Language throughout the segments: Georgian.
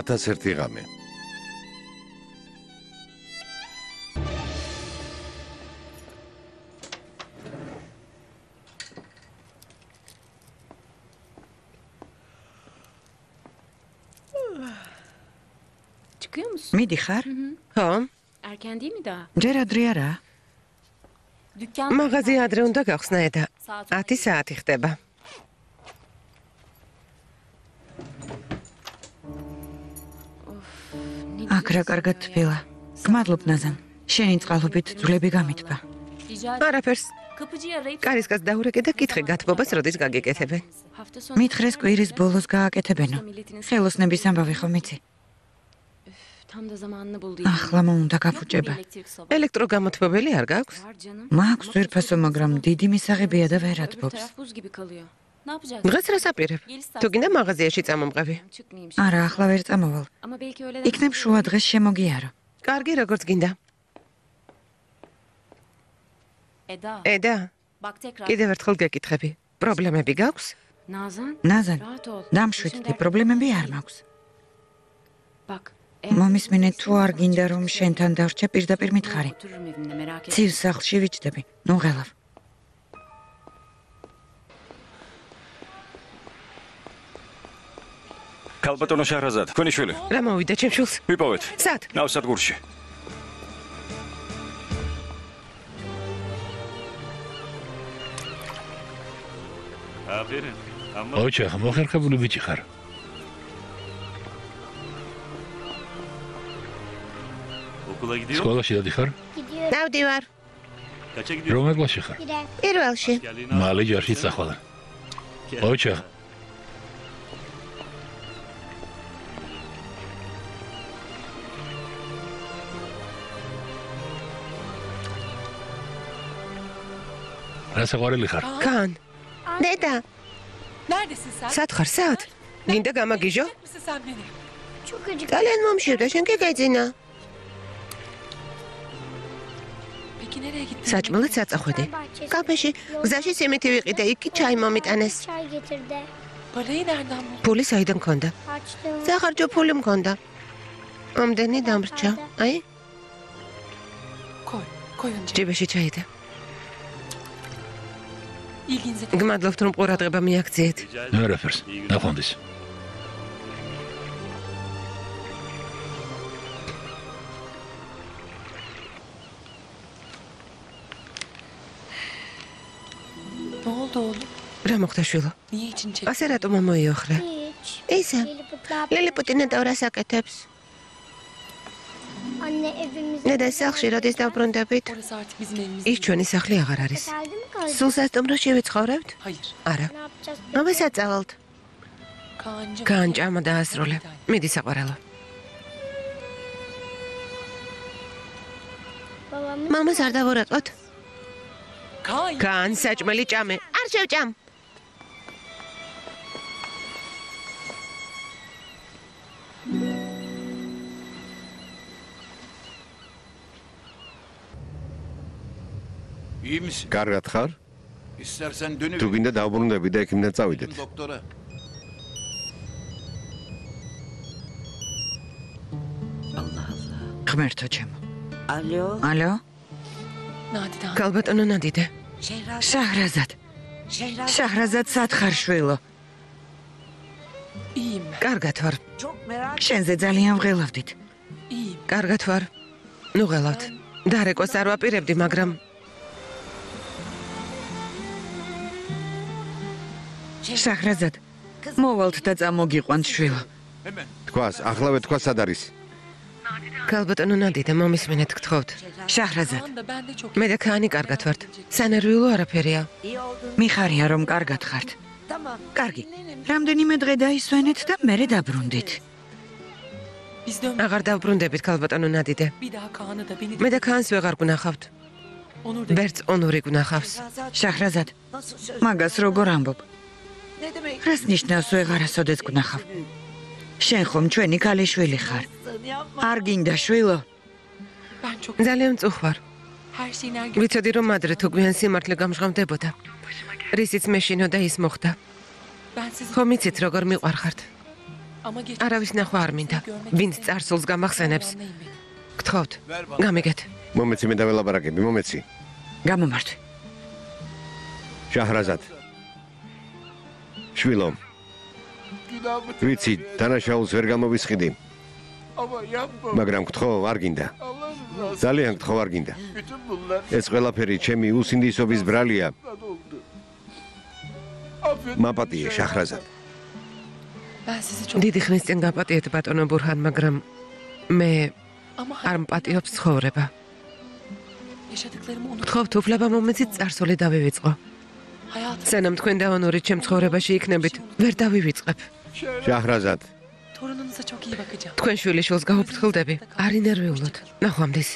1001 ღამე. Çıkıyor musun? მიდიხარ? ხო? Erken değil mi daha? ჯერ ადრე არა. Dükkan მაღაზია ადრე უნდა გახსნა ედა. 10 საათი ხდება. აქ რა კარგად თბილა. გმადლობ ნაზან. შენი წყალობით ძვლები გამითბა. არაფერს. Kapıcıyı arayıp კარისკაც დაურეკე და კითხე გათბობას როდის გაგიკეთებენ. hafta sonu მითხრეს კვირის ბოლოს გააკეთებენო. ხელოსნების ამბავი ხომ იცი? tam da zamanını buldu. ახლა უნდა გაფუჭება. ელექტროგამოთბობელი არ გაქვს? Var canım. მაქვს ძვირფასო, მაგრამ დიდი მისაღებია და ვერ Öbür ატბობს. taraf buz gibi kalıyor. Ne yapacağız? დღეს რას აპირებ? თუ გინდა მაღაზიაში წამომყევი. Çıkmayayım. არა, ახლა ვერ წამოვალ. Ama belki öyle იქნებ შუა დღეს შემოგიარო. კარგი, როგორც გინდა. Eda. ედა, Bak tekrar. კიდევ ერთხელ გეკითხები. პრობლემები გაქვს? Nazan. ნაზან, Rahat ol. დამშვიდდი, პრობლემები არ მაქვს. Bak. მომისმინე თუ არ გინდა რომ შენთან დავრჩე პირდაპირ მითხარი. Otururum evimde merak etme. ცივ სახლში ვიჯდები. ნუ ღელავ. ქალბატონო შაჰრაზად, თქვენი შვილი. რა მოვიდა ჩემ შულს? ვიპოვეთ. სად? ნავსადგურში. ოჩახ, მოხერხებული ბიჭი ხარ. სკოლაში დადიხარ? დავდივარ. რომელ კლასში ხარ? პირველში. მალე ჯარში წახვალ. ოჩახ. რა საყვარელი ხარ? კან. დედა, Neredesin sen? სად ხარ? სად? გინდა გამაგიჟო? Misin sen beni? ძალიან მომშივდა, შენ კი გაიძინა. Peki nereye gittin? საჭმელად საწახვედი. კაფეში, გზაში სიმითი ვიყიდე, იქ კი ჩაი მომიტანეს. Çay getirdi. Parayı nereden buldun? ფული საიდან მქონდა? Açtım. სახარჯო ფული მქონდა. ამდენი დამრჩა. აი, Koy. Koy önce. ჯიბეში ჩაიდე. İlginize გმადლობთ რომ ყურადღება მიაქციეთ. არაფერს. ნახვამდის. Ne oldu oğlum? რა მოხდა შვილო? Niye için çekti? ასე რატომ მოიოხრა? Hiç. ისა, Lilliputlar. ლილიპუტი ნეტავრას აკეთებს. Anne evimize. ნედა სახლში როდის დავბრუნდებით? Orası artık bizim evimiz. ის ჩვენი სახლი აღარ არის. Geldi mi kaldı? სულ სასტუმროში ვიცხოვრებთ? Hayır. არა. Ne yapacağız? აბა საწავალთ. Kaan'cığım. კან ჭამა დაასრულე. მიდი საყვარელო. Babamın მამას არ დავურატყოთ? Kaan. კან საჭმელი ჭამე. არ შევჭამ. İyi misin? კარგად ხარ? İstersen dönüver. თუ გინდა დავბრუნდები და ექიმთან წავიდეთ. Doktora. ღმერთო ჩემო. Alo, ალო? Nadide Hanım. გალბატონო ნადიდე. Şehraz, შაჰრაზად. Şehraz შაჰრაზად სათხარ შვილო. İyiyim ben. კარგად ვარ. çok merak შენზე ძალიან ვღელავდით. İyiyim. კარგად ვარ. ნუ ღელავთ. დარეკოს არ ვაპირებდი, მაგრამ შაჰრაზად. მოვალთ და წამოგიყვანთ შვილო. Hemen. თქვას, ახლავე თქვა სად არის? გალბატონო ნადიდე, მომისმენეთ გთხოვთ. შაჰრაზად. Kaan da ben de çok მე და კანი კარგად ვართ. სანერვიულო არაფერია. iyi oldun. მიხარია რომ კარგად ხართ. Tamam. კარგი. რამდენიმე დღე დაისვენეთ და მერე დაბრუნდით. Biz dön. აღარ დავბრუნდებით, გალბატონო ნადიდე. Bir daha Kaan'ı da beni de. მე და კანს ვეღარ გვნახავთ. Onur da. ბერც ონური გვნახავს. Şehrazat შაჰრაზად. nasıl söz? მაგას როგორ ამბობ? Ne demek? რას ნიშნავს ვეღარასოდეს გვნახავ? შენ ხომ ჩვენი ქალიშვილი ხარ. Yapma. არ გინდა შვილო? Ben çok. ძალიან მწუხვარ. Her şeyin her gün. ვიცოდი რომ ადრე თუ გვიან სიმართლე გამჟღავდებოდა. რისიც მეშინო და ის მოხდა. Ben sizi ხომ იცით როგორ მიყვარხართ? არავის ნახვა არ მინდა. ვინც წარსულს გამახსენებს. გთხოვთ, გამიგეთ. მომეცი მე დაველაპარაკები, მომეცი. გამომართვი. შაჰრაზად. შვილო. ვიცი, დანაშაულს ვერ გამოვისყიდი. მაგრამ გთხოვ, არ გინდა. ძალიან გთხოვ, არ გინდა. ეს ყველაფერი ჩემი უსინდისობის ბრალია. მაპატიე შაჰრაზად. დიდი ხნის წინ გაპატიეთ ბატონო ბურჰან, მაგრამ მე არ მპატიობს ცხოვრება. გთხოვთ, უფლება მომეცით წარსული დავივიწყო. სანამ თქვენ დავანურით ჩემ ცხოვრებაში იქნებით, ვერ დავივიწყებ. შაჰრაზად. თქვენ შვილიშვილს გაუფრთხილდები, არ ინერვიულოთ. ნახვამდის.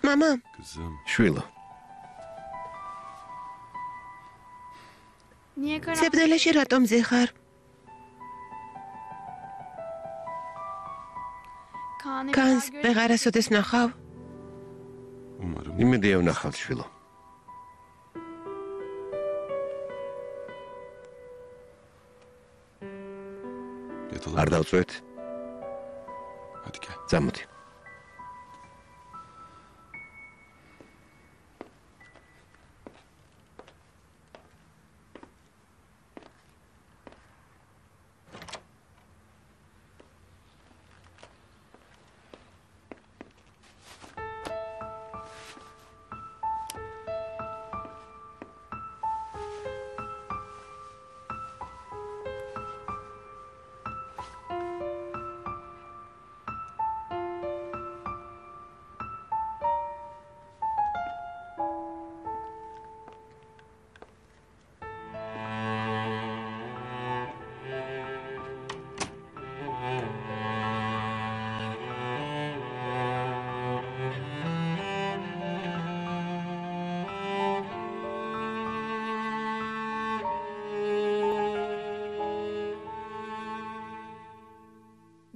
მამა, შვილო. სებრელეში რატომ ზეხარ? კანს ვეღარასოდეს ნახავ? იმედია ვნახავთ, შვილო. არ დავწვეთ? წამოდი.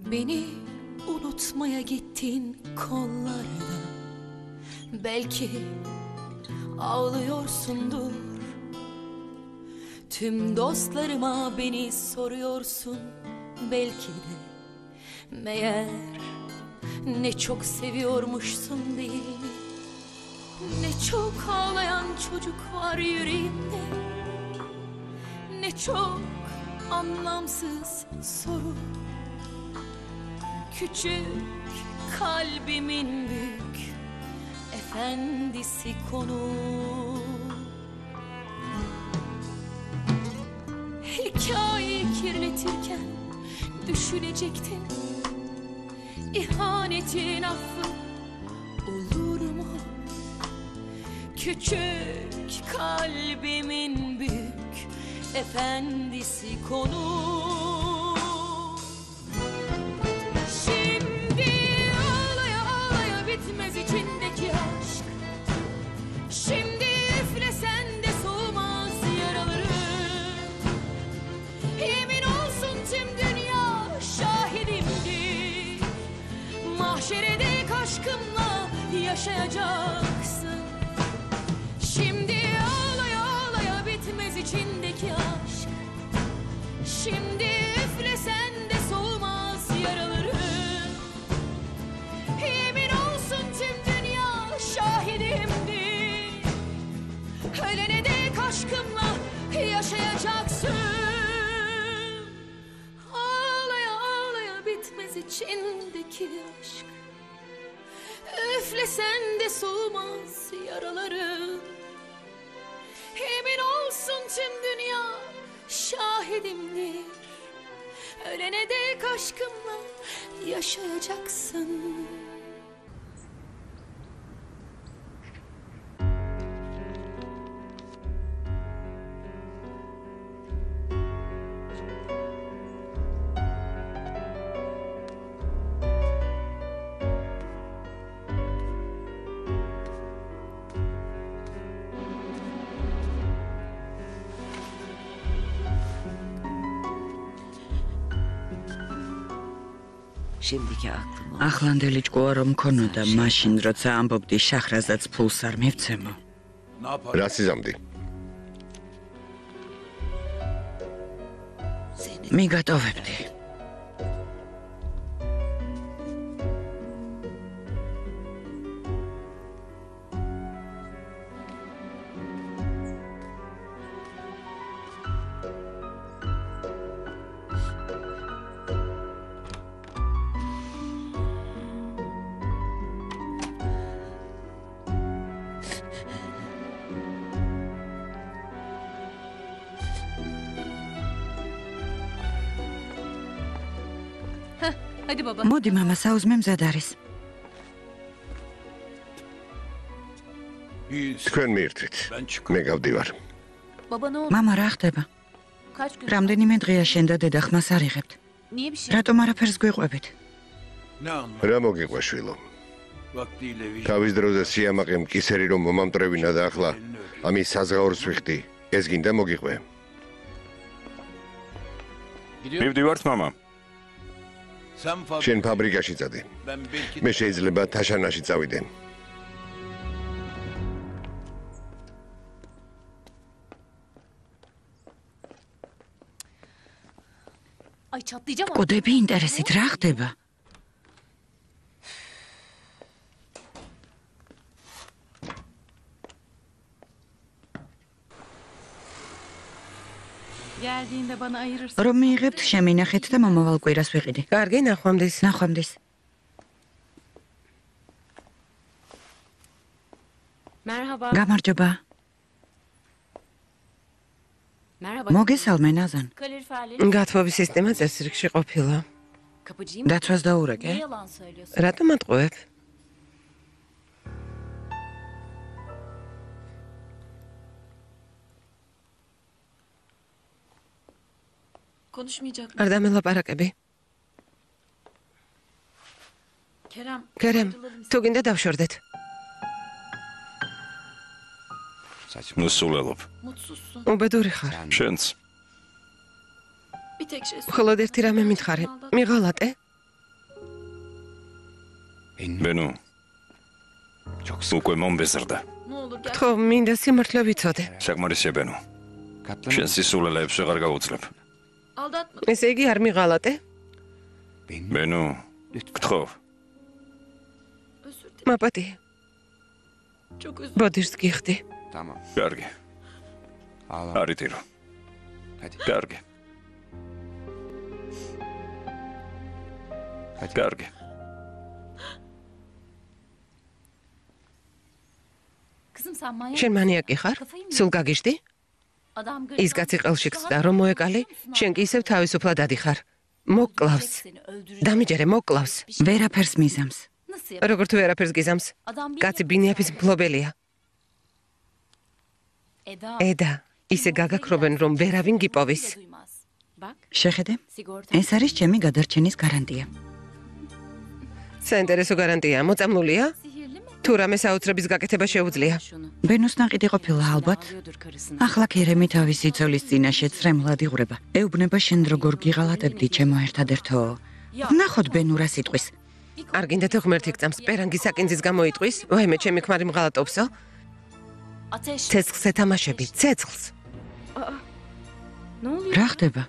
Beni unutmaya gittin kollarda. Belki ağlıyorsundur. Tüm dostlarıma beni soruyorsun. Belki de meğer ne çok seviyormuşsun değil mi? Ne çok ağlayan çocuk var yüreğimde. Ne çok anlamsız soru. Küçük kalbimin büyük efendisi konu. Hikayeyi kirletirken düşünecektin. İhanetin affı olur mu? Küçük kalbimin büyük efendisi konu. Bitmez içindeki aşk. Şimdi üflesen de soğumaz yaralarım. Yemin olsun tüm dünya şahidimdir. Mahşere dek aşkımla yaşayacaksın. Şimdi ağlaya ağlaya bitmez içindeki aşk. Şimdi üflesen de soğumaz yaralarım. Şahidimdir. Ölene dek aşkımla yaşayacaksın. Ağlaya ağlaya bitmez içindeki aşk. Üflesen de soğumaz yaralarım. Emin olsun tüm dünya şahidimdir. Ölene dek aşkımla yaşayacaksın. ახლანდელი ჭკუა რომ მქონოდა მაშინ როცა ამბობდი შახრაზადს ფულს არ მივცემო. რა სიზამდი? მიგატოვებდი. Hadi baba. მოდი მამა საუზმე მზად არის. თქვენ მიირთვით. მე გავდივარ. Baba ne oldu? მამა რა ხდება? Kaç gün? რამდენიმე დღეა შენ და დედა ხმას არ იღებთ. Niye bir şey? რატომ არაფერს გვიყვებით? რა მოგიყვა შვილო? თავის დროზე სიამაყემ კისერი რომ მომამტრევინა და ახლა ამის საზღაურს ვიხდი. ეს გინდა მოგიყვე. მივდივართ მამა. შენ ფაბრიკაში წადი. მე შეიძლება თაშანაში წავიდე. Ay çatlayacağım. კოდები ინტერესით რა ხდება? Geldiğinde bana ayırırsın. რომ მიიღებთ, შემინახეთ და მომავალ კვირას ვიყიდი. კარგი, ნახვამდის. ნახვამდის. Merhaba. გამარჯობა. Merhaba. მოგესალმე ნაზან. Kaloriferleri გათბობის სისტემა წესრიგში ყოფილა. kapıcıyım. დაცვას დაურეკე. Ne yalan söylüyorsun? რატომ ატყუებ? Konuşmayacak mı? არ დამელაპარაკები. Kerem. კერემ, თუ გინდა დავშორდეთ. ნუ სულელობ. Mutsuzsun. უბედური ხარ. შენც. Bir tek şey söyle. მხოლოდ ერთი რამე მითხარი. მიღალატე? ბენუ. უკვე მომბეზრდა. Ne olur gel. ხო, მინდა სიმართლე ვიცოდე. საკმარისია ბენუ. შენ სისულელეებს აღარ გაუძლებ. Aldatma. ესე იგი არ მიღალატე? ბენუ. გთხოვ. Özür dilerim. მაპატი, Çok özür ბოდიშს გიხდი. კარგი. არიტირო. კარგი. კარგი. Kızım sen manyak. შენ მანიაკი ხარ? სულ გაგიჟდი? Adam ის კაცი ყელში გწდა, რომ მოეკალი, შენ კი ისევ თავისუფლად ადიხარ. მოკლავს. Seni öldürecek. დამიჯერე მოკლავს. ვერაფერს მიზამს. Nasıl yap? როგორ თუ ვერაფერს გიზამს? Adam bir კაცი ბინიაფის მფლობელია. Eda. ედა, ისე გაგაქრობენ, რომ ვერავინ გიპოვის. Duymaz. Bak შეხედე? sigorta. ეს არის ჩემი გადარჩენის გარანტია. საინტერესო გარანტია, მოწამლულია? Sihirli mi? თუ რამე საოცრების გაკეთება შეუძლია. Şunu. ბენუს ნაყიდი ყოფილა ალბათ. Ağlıyordur karısını. ახლა ქერემი თავისი ცოლის წინაშე წრემლად იღვრება. ეუბნება შენ როგორ გიღალატებდი ჩემო ერთადერთო. ნახოთ ბენუ რა სიტყვის. არ გინდა თუ ღმერთი გწამს, პერანგის საკინძის გამოიტყვის? ვაიმე, ჩემი ქმარი მღალატობსო? Ateş. ცეცხლს ეთამაშები, ცეცხლს. Ne oluyor? რა ხდება?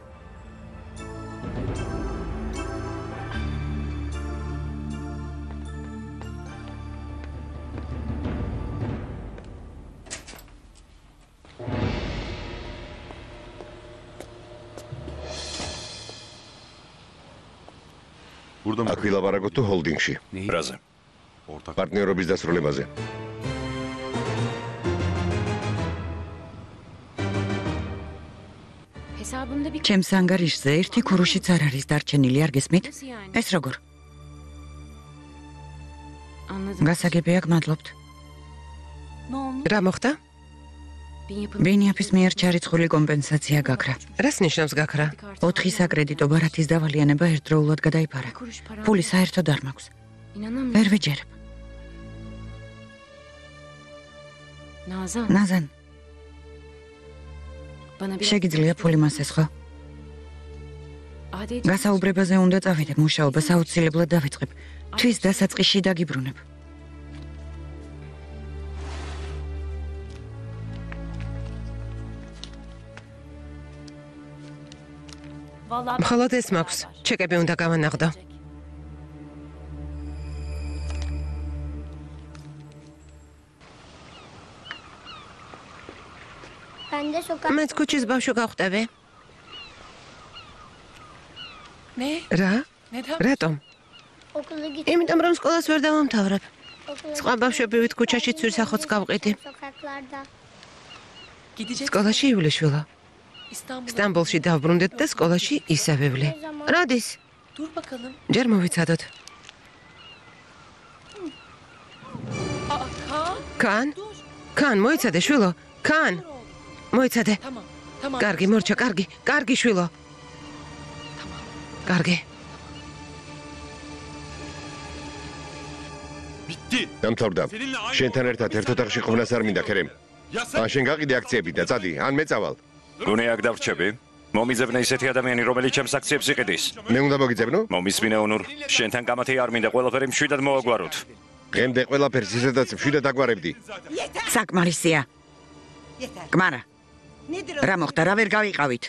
აქ ვილაპარაკოთ თუ ჰოლდინგში? რაზე? პარტნიორობის დასრულებაზე. Hesabımda bir ჩემს ანგარიშზე ერთი ქურუშიც არ არის დარჩენილი, არ გესმით? Nasıl yani? ეს როგორ? Anladım. გასაგებია, გმადლობთ. Ne olmuş? რა მოხდა? Bin yapın. ბენიაფის მიერ ჩარიცხული კომპენსაცია გაქრა. რას ნიშნავს გაქრა? 4 საკრედიტო ბარათის დავალიანება ერთდროულად გადაიფარა. Kuruş para. ფული საერთოდ არ მაქვს. İnanamıyorum. ვერ ვეჯერებ. Nazan. ნაზან, Bana bir შეგიძლია ფული მასეს ხო? გასაუბრებაზე უნდა წავიდე, მუშაობას აუცილებლად დავიწყებ. თვის დასაწყისში დაგიბრუნებ. მხოლოდ ეს მაქვს. ჩეკები უნდა გავანაღდო. მეც ქუჩის ბავშვი გავხტები. რა? რატომ? იმიტომ რომ სკოლას ვერ დავამთავრებ. სხვა ბავშვები ვით ქუჩაში ცვირსახოც გავყიდი. სკოლაში ივლიშვილო. სტამბოლში დავბრუნდეთ და სკოლაში ისე ვივლი. როდის? ჯერ მოვიცადოთ. კან? კან, მოიცადე შვილო. კან. მოიცადე. კარგი, მორჩა, კარგი. კარგი შვილო. კარგი. დამთავრდა. შენთან ერთად ერთ ოთახში ყოფნას არ მინდა, ქერემ. ან შენ გაყიდე აქციები და წადი, ან მე წავალ. გუნე აქ დავრჩები? მომიძებნე ისეთი ადამიანი, რომელიც ჩემს აქციებს იყიდის. მე უნდა მოგიძებნო? მომისმინე ონურ, შენთან გამათი არ მინდა, ყველაფერი მშვიდად მოვაგვაროთ. დღემდე ყველაფერს ისედაც მშვიდად აგვარებდი. საკმარისია. კმარა. რა მოხდა, რა ვერ გავიყავით?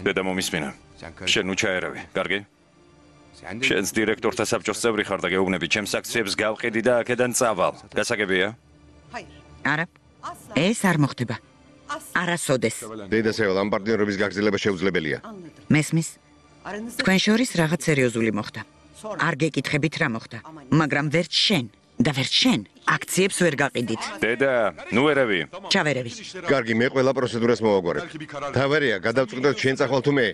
დედა მომისმინე. შენ უჩაერავი, კარგი? შენს დირექტორთა საბჭოს წევრი ხარ და გეუბნები, ჩემს აქციებს გავყიდი და აქედან წავალ. გასაგებია? არა. ეს არ მოხდება. არასოდეს. დედასეულ ამ პარტნიორობის გაგრძელება შეუძლებელია. მესმის? თქვენ შორის რაღაც სერიოზული მოხდა. არ გეკითხებით რა მოხდა, მაგრამ ვერც შენ და ვერც შენ აქციებს ვერ გაყიდით. დედა, ნუ ერევი. ჩავერევი. კარგი, მე ყველა პროცედურას მოვაგვარებ. თავარია, გადავწყვიტოთ შენ წახვალ თუ მე.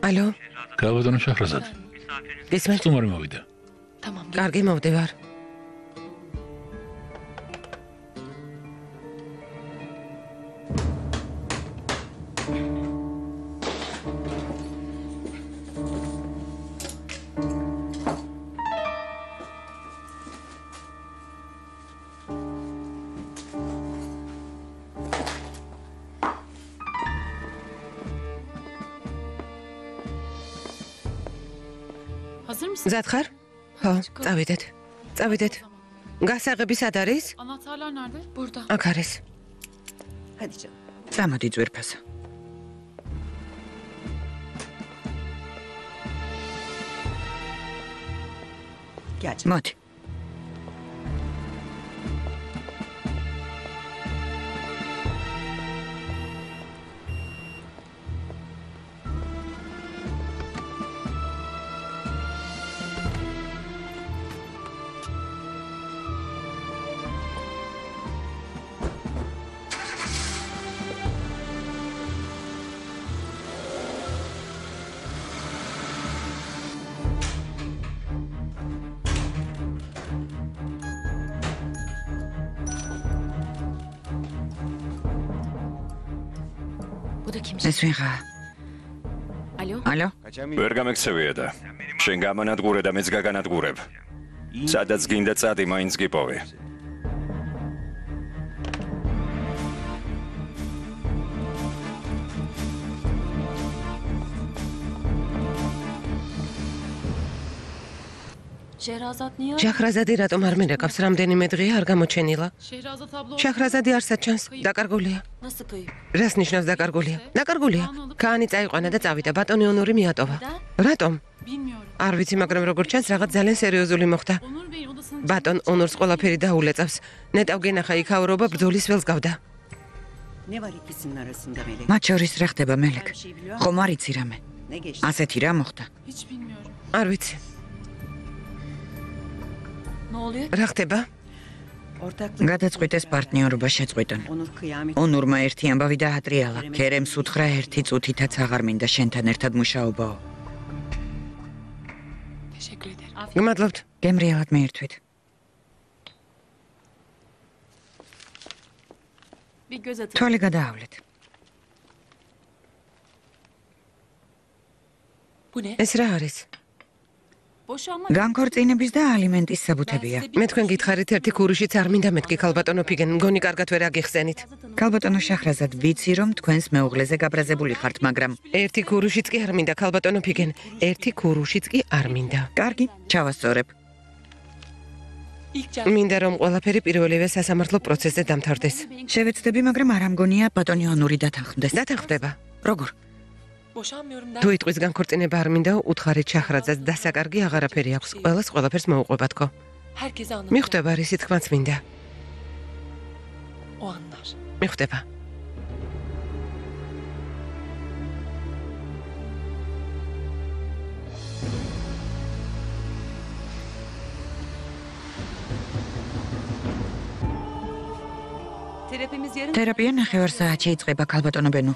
ალო. გაბატონო შახრაზადი. გისმენთ? სტუმარი მოვიდა. კარგი, მოვდივარ. მზად ხარ? ხო, წავიდეთ. წავიდეთ. გასაღები სად არის? Anahtarlar nerede? Burada. აქ არის. წამოდი ძვირფასო. მოდი. ეს ვიღა? ალო? ვერ გამექცევია და შენ გამანადგურე და მეც გაგანადგურებ. სადაც გინდა წადი, მაინც გიპოვე. შახრაზადი რატომ არ მირეკავს? რამდენიმე დღეა არ გამოჩენილა. შახრაზადი არსად ჩანს? დაკარგულია. რას ნიშნავს დაკარგულია? დაკარგულია. კანი წაიყვანა და წავიდა. ბატონი ონური მიატოვა. რატომ? არ ვიცი, მაგრამ როგორ ჩანს, რაღაც ძალიან სერიოზული მოხდა. ბატონ ონურს ყველაფერი დაულეწავს. ნეტავ გენახა იქაურობა ბრძოლის ველს გავდა. მათ შორის რა ხდება, მელეკ? ხომ არ იცი რამე? ასეთი რა მოხდა? არ ვიცი. რა ხდება? გადაწყვიტეს პარტნიორობა შეწყვიტონ. ონურმა ერთი ამბავი დაატრიალა. ქერემს უთხრა ერთი წუთითაც აღარ მინდა შენთან ერთად მუშაობაო. გმადლობთ. გემრიელად მიირთვით. თვალი გადაავლეთ. ეს რა არის? განქორწინების და ალიმენტის საბუთებია. მე თქვენ გითხარით ერთი ქურიშიც არ მინდა მეთქი ქალბატონო ფიგენ, მგონი კარგად ვერ აგიხსენით. ქალბატონო შახრაზად, ვიცი რომ თქვენს მეუღლეზე გაბრაზებული ხართ, მაგრამ ერთი ქურიშიც კი არ მინდა ქალბატონო ფიგენ, ერთი ქურიშიც კი არ მინდა. კარგი, ჩავასწორებ. მინდა რომ ყველაფერი პირველივე სასამართლო პროცესზე დამთავრდეს. შევეცდები, მაგრამ არ ამგონია ბატონი ონური დათანხმდეს. დათანხმდება. როგორ? თუ იტყვის განქორწინება არ მინდა, უთხარით შახრაძას დასაკარგი აღარაფერი აქვს. ყველას ყველაფერს მოუყვება თქო. მიხვდება რისი თქმაც მინდა. მიხვდება. თერაპია ნახევარ საათში იწყება, ქალბატონო ბენო.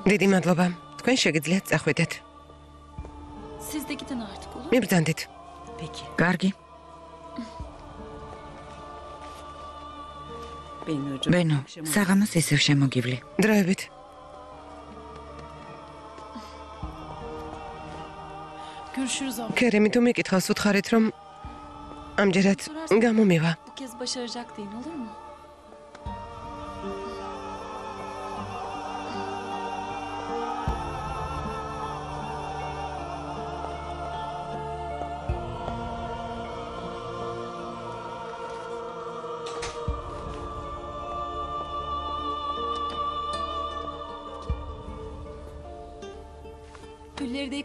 დიდი მადლობა. თქვენ შეგიძლიათ წახვიდეთ. მიბრძანდით. კარგი. ბენო, საღამოს ისევ შემოგივლი. დროებით. ქერემი თუ მიკითხავს უთხარით რომ ამჯერად გამომივა. Bu kez başaracak deyin, olur mu?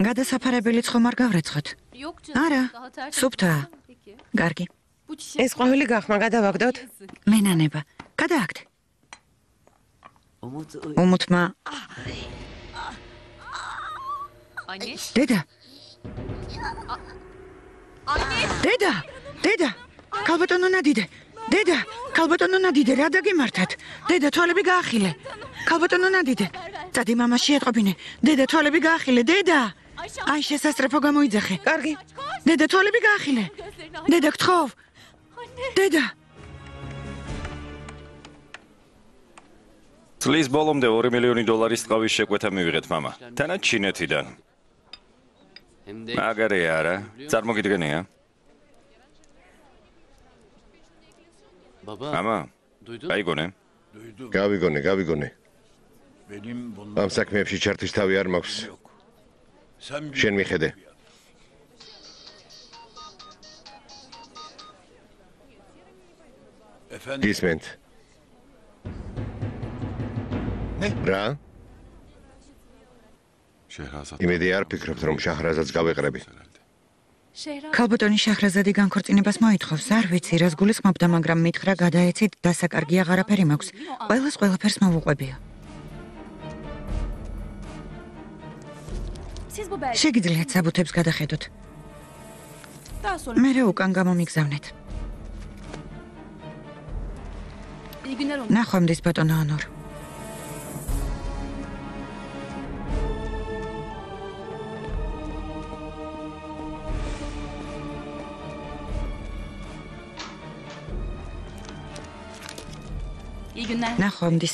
გადასაფარებელიც ხომ არ გავრეცხოთ? არა, სუფთაა. კარგი. ეს ყვავილი გახმა გადავაგდოთ? მენანება, გადააგდე. უმუთმა. დედა. დედა. ქალბატონო ნადიდე. დედა, ქალბატონო ნადიდე, რა დაგემართათ? დედა, თვალები გაახილე. ქალბატონო ნადიდე. წადი მამაში ეტყობინე. დედა, თვალები გაახილე, დედა. აი შესასწრაფო გამოიძახე. კარგი. დედა, თვალები გაახილე. დედა, გთხოვ. დედა. წლის ბოლომდე 2 მილიონი დოლარის ტყავის შეკვეთა მივიღეთ მამა. თანაც ჩინეთიდან. მაგარი არა, წარმოგიდგენია? მამა, გაიგონე? გავიგონე. ამ საქმეებში ჩართის თავი არ მაქვს. შენ მიხედე. გისმენთ. რა? იმედი არ ფიქრობთ, რომ შაჰრაზადს გავეყრები. ქალბატონი შაჰრაზადი განქორწინებას მოითხოვს, არ ვიცი, რას გულისხმობდა, მაგრამ მითხრა გადაეცით, დასაკარგი აღარაფერი მაქვს. ყველაფერს მოვუყვებია. შეგიძლიათ საბუთებს გადახედოთ. მერე უკან გამომიგზავნეთ. ნახვამდის ბატონო ანურ.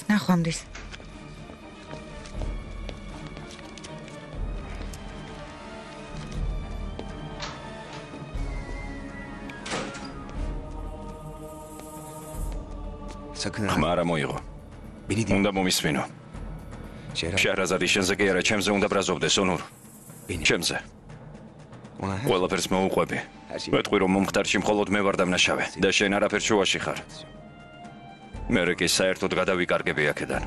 ნახვამდის. ხმა არა მოიღო. უნდა მომისმინო. შაჰრაზადი შენზე კი არა, ჩემზე უნდა ბრაზობდეს, ონურ. ჩემზე. ყველაფერს მოუყვები. მეთყვი რომ მომხდარში მხოლოდ მე ვარ დამნაშავე და შენ არაფერ შუაში ხარ. მერე კი საერთოდ გადავიკარგები აქედან.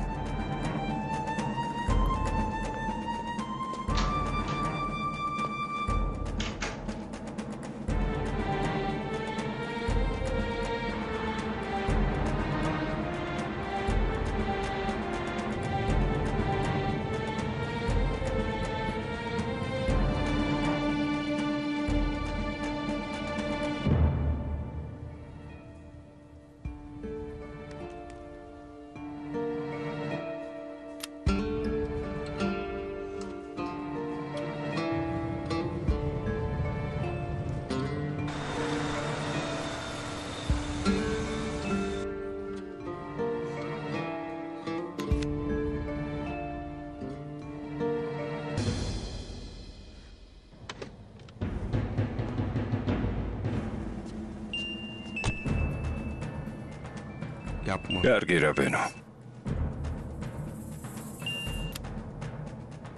კარგი რა ბენო.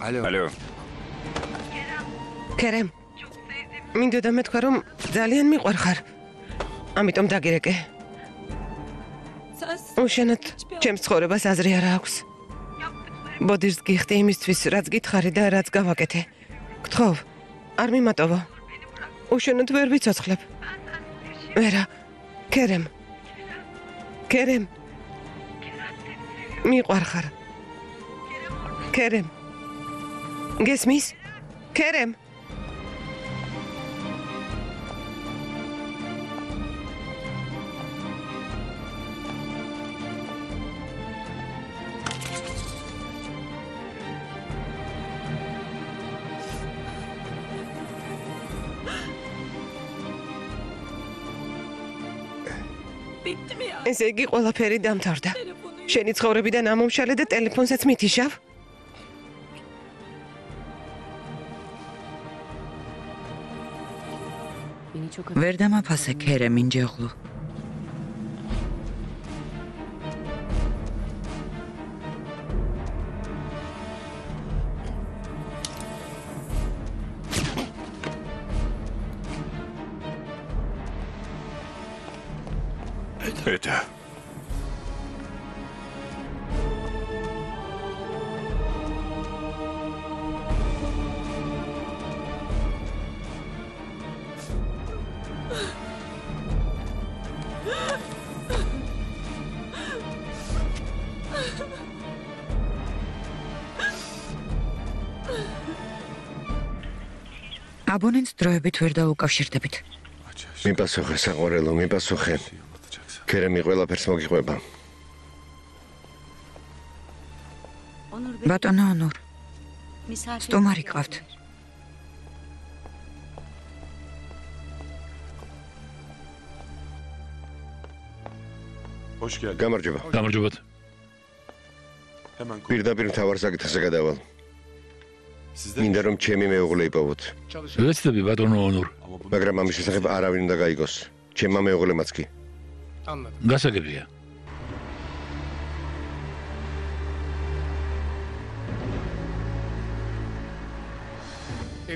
ალო. კერემ. მინდოდა მეთქვა რომ ძალიან მიყვარხარ. ამიტომ დაგირეკე. უშენოდ ჩემს ცხოვრებას აზრი არ აქვს. ბოდიშს გიხდი იმისთვის, რაც გითხარი და რაც გავაკეთე. გთხოვ, არ მიმატოვო. უშენოდ ვერ ვიცოცხლებ. ვერა, კერემ. კერემ. მიყვარხარ. კერემ. გესმის? კერემ. ესე იგი ყველაფერი დამთავრდა. შენი ცხოვრებიდან ამომშალე და ტელეფონსაც მითიშავ? ვერ დამაფასე ქერემ ინჯეღლუ. ეტა. აბონენტს დროებით ვერ დაუკავშირდებით. მიპასუხე საყვარელო, მიპასუხე. კერემი ყველაფერს მოგიყვება. ბატონო ონურ. სტუმარი გყავთ. გამარჯობა. გამარჯობათ. პირდაპირ მთავარ საკითხზე გადავალ. მინდა რომ ჩემი მეუღლე იპოვოთ. ვეცდები ბატონო ონურ. მაგრამ ამის შესახებ არავინ უნდა გაიგოს. ჩემმა მეუღლემაც კი. გასაგებია.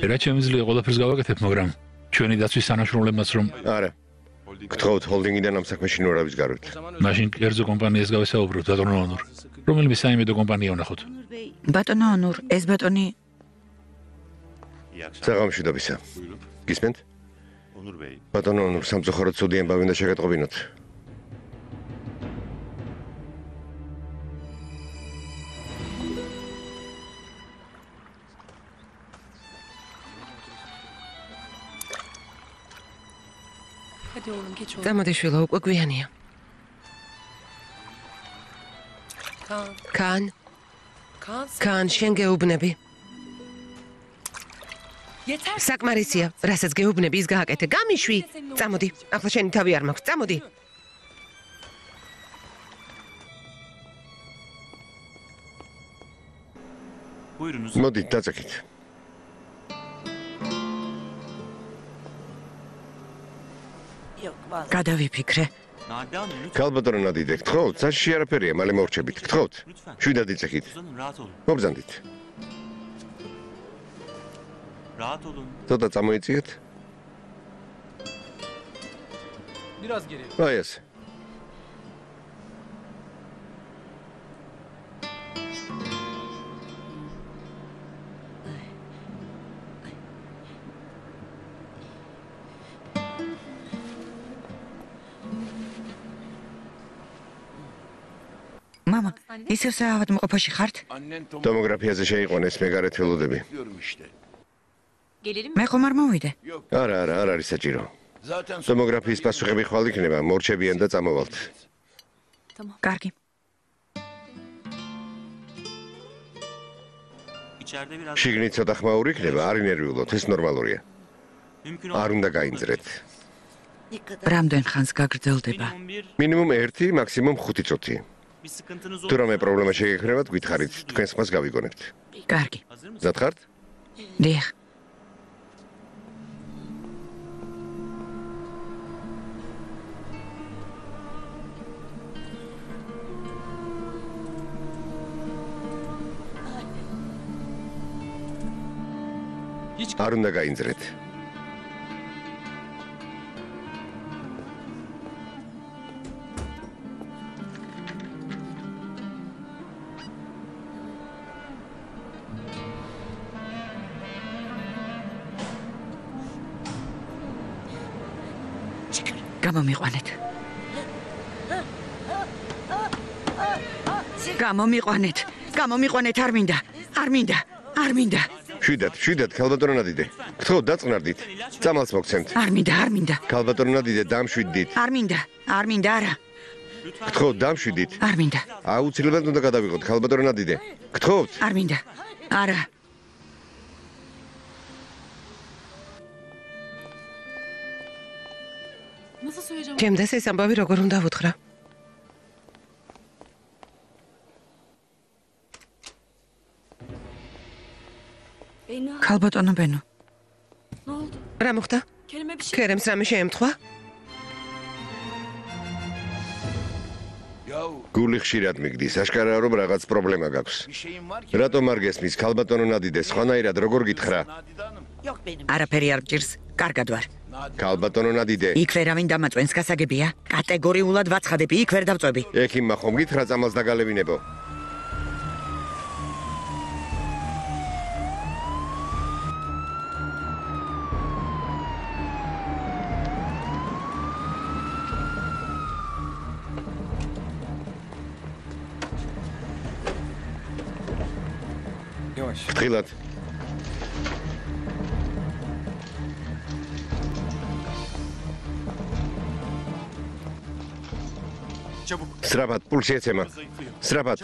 რა შემიძლია ყველაფერს გავაკეთებ, მაგრამ ჩვენი დაცვის სანაშრომლებმაც რომ არა. გთხოვთ ჰოლდინგიდან ამ საქმეში ნურავის გარეთ. მაშინ კერძო კომპანიას გავესაუბროთ, ბატონო ონურ. რომელიმე საიმედო კომპანია ვნახოთ. ბატონო ონურ, ეს ბატონი საღამოშიდობისა. გისმენთ? ბატონო ონურ, სამწუხაროდ ცუდი ამბავი უნდა შეგატყობინოთ. წამოდი შვილო, უკვე გვიანია. კან, შენ გეუბნები. საკმარისია, რასაც გეუბნები, ის გააკეთე. გამიშვი. წამოდი, ახლა შენი თავი არ მაქვს. წამოდი. მოდით, დაწექით. გადავიფიქრე. ქალბატონო ნადიდე, გთხოვთ, საშიში არაფერია, მალე მორჩებით. გთხოვთ. შვიდად იწექით. მობრძანდით. ცოტა წამოიწიეთ. აი ეს. მამა, ისევ საავადმყოფოში ხართ? ტომოგრაფიაზე შეიყვანეს, მე გარეთ ველოდები. მე ხომ არ მოვიდე? არა, არ არის საჭირო. ტომოგრაფიის პასუხები ხვალ იქნება, მორჩებიან და წამოვალთ. კარგი. შიგნით ცოტა ხმაური იქნება, არ ინერვიულოთ, ეს ნორმალურია. არ უნდა გაინძრეთ. რამდენ ხანს გაგრძელდება? მინიმუმ 1, მაქსიმუმ 5 წუთი. თუ რამე პრობლემა შეგექმნებათ, გითხარით, თქვენს ხმას გავიგონებთ. კარგი. მზად ხართ? დიახ. არ უნდა გაინძრეთ. გამომიყვანეთ. გამომიყვანეთ, არ მინდა. შვიდად, ქალბატონო ნადიდე. გთხოვთ, დაწყნარდით. წამალს მოგცემთ. არ მინდა. ქალბატონო ნადიდე, დამშვიდდით. არ მინდა, არა. გთხოვთ, დამშვიდით. არ მინდა. აუცილებლად უნდა გადავიღოთ, ქალბატონო ნადიდე. გთხოვთ. არ მინდა. არა. ჩემდეს ეს ამბავი როგორ უნდა ვუთხრა? ქალბატონო ბენო. რა მოხდა? ქერემს რამე შეემთხვა? გული ხშირად მიგდის, აშკარაა რომ რაღაც პრობლემა გაქვს. რატომ არ გესმის ქალბატონო ნადიდე, სხვანაირად როგორ გითხრა? არაფერი არ გჭირს, კარგად ვარ. ქალბატონო ნადიდე. იქ ვერავინ დამაწვენს გასაგებია. კატეგორიულად ვაცხადები, იქ ვერ დავწვევი. ექიმმა ხომ გითხრა წამალს დაგალევინებო? ფრთხილად. Სრაბად, პულსი ეცემა. სრაბად.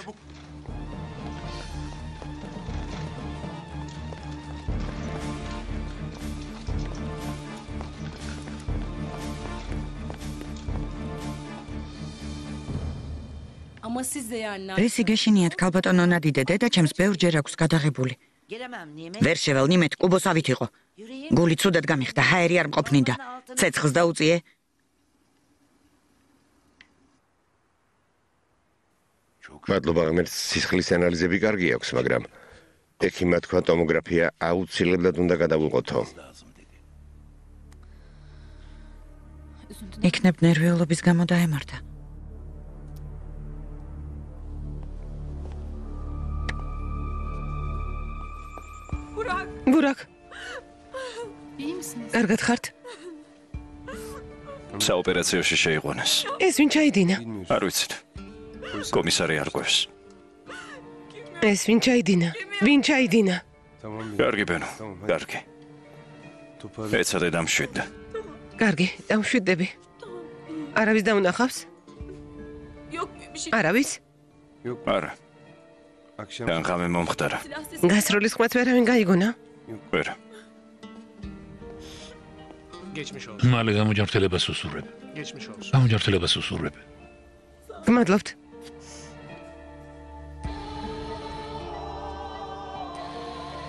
რისი გეშინიათ ქალბატონო ნადიდე, დედა ჩემს ბევრჯერ აქვს გადაღებული. ვერ შევალ ნიმეთ კუბოსავით იყო. გული ცუდად გამიხდა, ჰაერი არ მყოფნიდა. ცეცხლს დაუწიე. მადლობა, ღმერთს სისხლის ანალიზები კარგი აქვს, მაგრამ ექიმმა თქვა ტომოგრაფია აუცილებლად უნდა გადავუყოთო. იქნებ ნერვიულობის გამო დაემართა. ბურაკ. კარგად ხართ? საოპერაციოში შეიყვანეს. ეს ვინ ჩაიდინა? არ ვიცით. კომისარი არ ყვევს. ეს ვინ ჩაიდინა? ვინ ჩაიდინა? კარგი ბენო, კარგი. ეცადე დამშვიდდა. კარგი, დამშვიდდები. არავის დაუნახავს? არავის? არა. განღამე მომხდარა. გასროლის ხმაც ვერავინ გაიგონა? ვერა. მალე გამოჯანმრთელებას უსურვებ. გმადლობთ.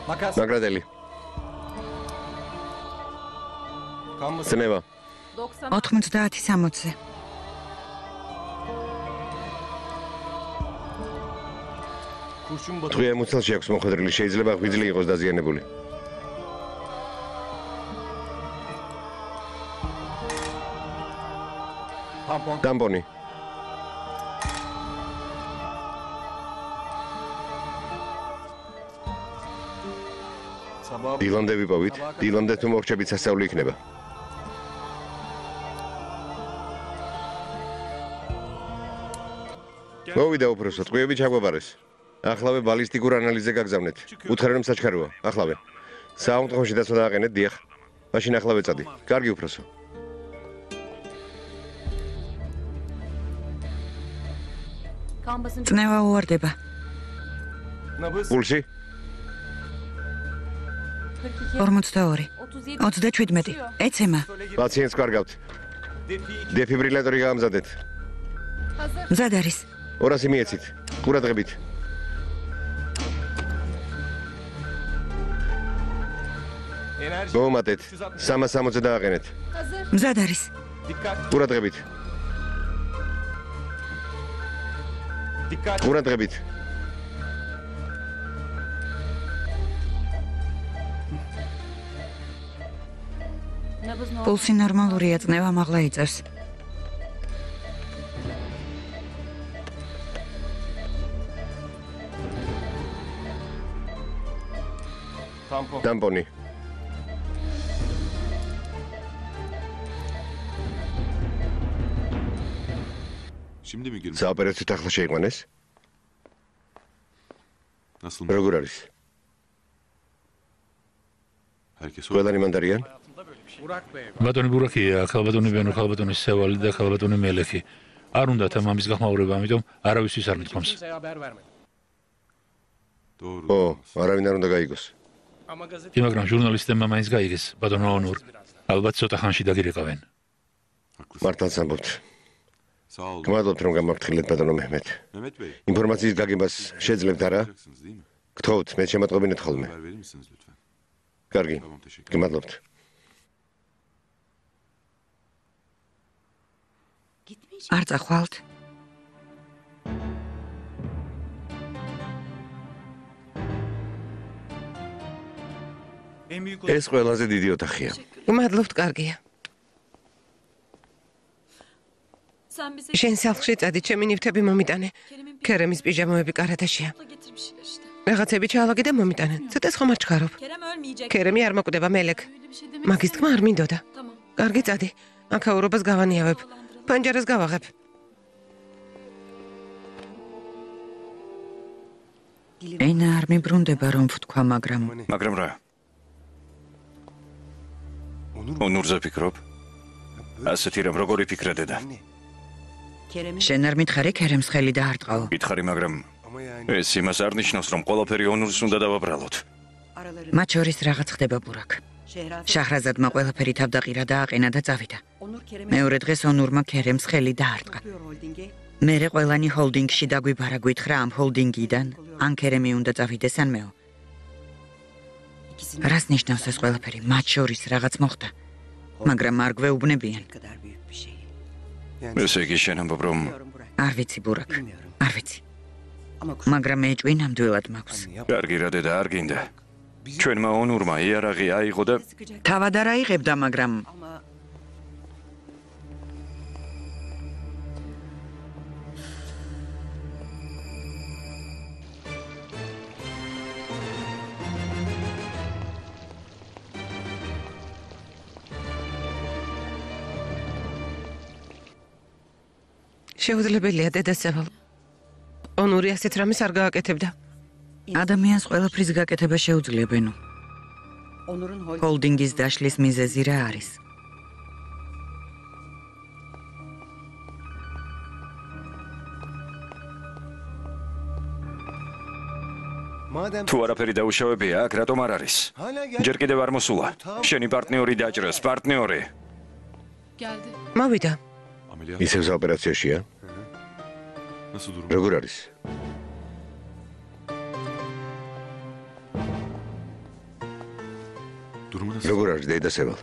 მაგრადელი. სნევა. 90-60-ზე. თქვენ მუცელში აქვს მოხვედრილი, შეიძლება ღვიძლი იყოს დაზიანებული. დამპონი. დილამდე ვიპოვით, დილამდე თუ მორჩებით სასწაული იქნება. მოვიდა უფროსო, ტყვიები ჩაგვაბარეს. ახლავე ბალისტიკურ ანალიზზე გაგზავნეთ. უთხრენ რომ საჩქაროა, ახლავე. საავადმყოფოში დაცვა დააყენეთ, დიახ. მაშინ ახლავე წადი. კარგი უფროსო. წნევა უვარდება. პულსი? 42, 37. ეცემა. პაციენტს კარგავთ. დეფიბრილატორი გაამზადეთ. მზად არის. 200 მიეცით. ყურადღებით. მოუმატეთ. 360-ზე დააყენეთ. მზად არის. ყურადღებით. ყურადღებით. პულსი ნორმალურია, წნევა მაღლა იწევს. ტამპონი. საოპერაციო ახლა შეიყვანეს? როგორ არის? ყველანი მანდარიან? ბატონი ბურაკია, ხალბატონი ბენო, ხალბატონი სევალი და ხალბატონი მელექი. არ უნდა თამამის გახმაურება, ამიტომ არავისთვის არ მithkomს. ო, არავინ არ უნდა გაიგოს. მაგრამ ჟურნალისტებმა მაინც გაიგეს, ბატონო ონურ. ალბათ ცოტა ხანში დაგირიყავენ. მართალს ამბობთ. გმადლობთ რომ გამაფრთხილეთ ბატონო მეჰმედ. ინფორმაციის გაგებას შეძლებთ არა? გთხოვთ, მე შემატყობინეთ ხოლმე. კარგი, გმადლობთ. არ წახვალთ? ეს ყველაზე დიდი ოთახია. გმადლობთ, კარგია. შენ სახლში წადი, ჩემი ნივთები მომიტანე. ქერემის პიჟამოები კარადაშია. რაღაცები ჩაალაგე და მომიტანე. ცოტა ხომ არ ჩქარობ. ქერემი არ მოკვდება მელეკ. მაგის თქმა არ მინდოდა. კარგი, წადი. აქაურობას გავანიავებ. პანჯარას გავაღებ. ენა არ მიბრუნდება რომ ვთქვა, მაგრამ რა? ონურზე ფიქრობ? ასეთი რამ როგორი ფიქრა დედა? შენ არ მითხარი ქერემს ხელი დაარტყაო. მითხარი, მაგრამ ეს იმას არ ნიშნავს, რომ ყველაფერი ონურს უნდა დავაბრალოთ. მათ შორის რაღაც ხდება ბურაკ. შაჰრაზადმა ყველაფერი თავდაყირა და აყენა და წავიდა. მეორე დღეს ონურმა ქერემს ხელი დაარტყა. მერე ყველანი ჰოლდინგში დაგვიბარა გითხრა ამ ჰოლდინგიდან, ან ქერემი უნდა წავიდეს ან მეო. რას ნიშნავს ეს ყველაფერი? მათ შორის რაღაც მოხდა. მაგრამ არ გვეუბნებიან. ესე იგი შენ ამბობ რომ არ ვიცი ბურაკ, არ ვიცი. მაგრამ ეჭვი ნამდვილად მაქვს. კარგი რა დედა, არ გინდა. ჩვენმა ონურმა იარაღი აიღო და თავად არ აიღებდა, მაგრამ შეუძლებელია დედასევალ. ონური ასეთ რამეს არ გააკეთებდა. ადამიანს ყველაფრის გაკეთება შეუძლია ბენო. ჰოლდინგის დაშლის მიზეზი რა არის? თუ არაფერი დაუშავებია, აქ რატომ არ არის? ჯერ კიდევ არ მოსულა. შენი პარტნიორი დაჭრეს, პარტნიორი. მოვიდა. ისევ საოპერაციაშია? როგორ არის? როგორ არის დედასევალ?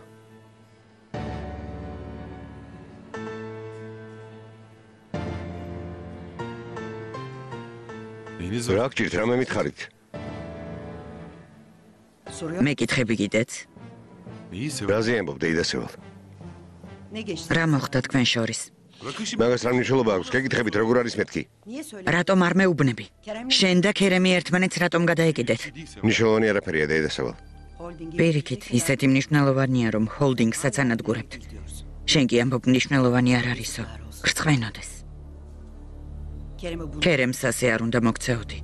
რა გჭირთ, რამე მითხარით? მეკითხები კიდეც? რაზე ამბობ დედასევალ? რა მოხდა თქვენ შორის? მაგას რა მნიშვნელობა აქვს? გეკითხებით როგორ არის მეთქი? რატომ არ მეუბნები? შენ და ქერემი ერთმანეთს რატომ გადაეკიდეთ? მნიშვნელოვანი არაფერია დედასევალ. პირიქით, ისეთი მნიშვნელოვანია, რომ ჰოლდინგსაც ანადგურებთ. შენ კი ამბობ მნიშვნელოვანი არ არისო. გრცხვენოდეს. ქერემს ასე არ უნდა მოგცეოდი.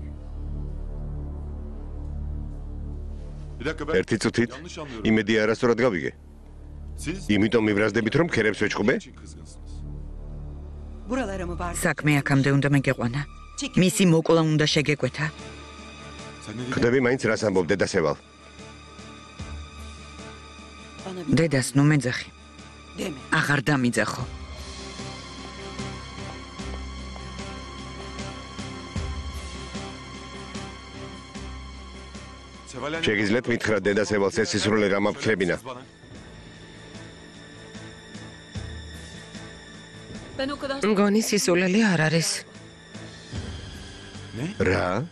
ერთი წუთით იმედი არასწორად გავიგე. იმიტომ მიბრაზდებით რომ ქერემს ვეჭყობე? საქმე აქამდე უნდა მეგეყვანა. მისი მოკლა უნდა შეგეკვეთა. ხდები მაინც რას ამბობ დედასევალ? დედას ნუ მეძახი. აღარ დამიძახო. შეგიძლიათ მითხრათ დედასევალს ეს სისრულე რა მაფიქრებინა? მგონი სისულელი არ არის. რა?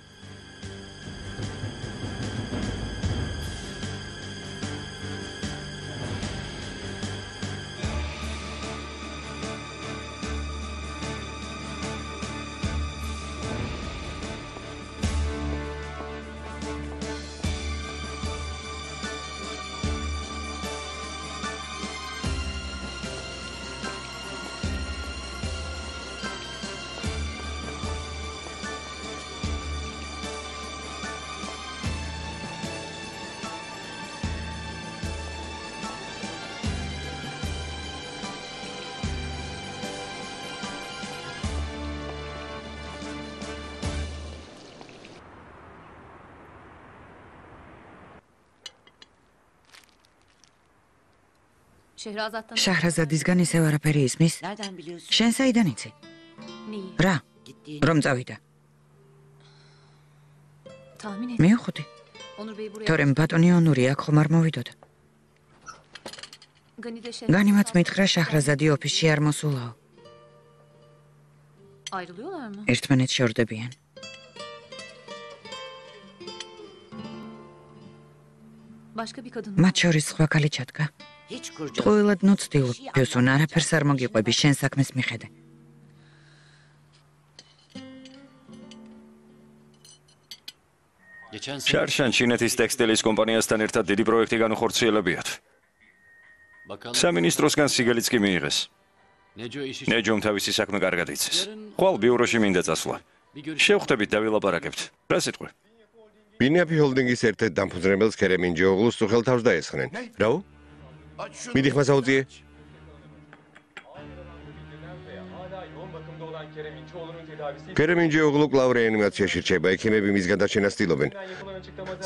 Şehrazat'tan. შაჰრაზადისგან ისევ არაფერი ისმის. Nereden biliyorsun? შენ საიდან იცი? Neyi? რა? Gitti. რომ წავიდა? Tahmin et. მივხვდი. Onur Bey buraya. თორემ ბატონი ონური აქ ხომ არ მოვიდოდა. Ganide განიმაც მითხრა შაჰრაზადი ოფისში არ მოსულაო. Ayrılıyorlar mı? ერთმანეთს შორდებიან. Başka bir kadın. მათ შორის სხვა ქალი ჩადგა. Hiç kurcalama. ყოველად ნუცდილ ფიოსონ არაფერს არ მოგიყვები შენ საქმეს მიხედე. შარშან ჩინეთის ტექსტილის კომპანიასთან ერთად დიდი პროექტი განუხორციელებიათ. სამინისტროსგან სიგელიც კი მიიღეს. ნეჯომ თავისი საქმე კარგად იცის. ხვალ ბიუროში მინდა წასვლა. შევხვდებით და ვილაპარაკებთ. რა სიტყვი? ბინიაფი ჰოლდინგის ერთ-ერთ დამფუძნებელს ქერემინჯი ოღლუს წუხელ თავს დაესხნენ. რაო? მიდი ხმა საუძიე. ქერემინჯი ოღლუ კლავ რეანიმაციაში რჩება, ექიმები მის გადარჩენას ცდილობენ.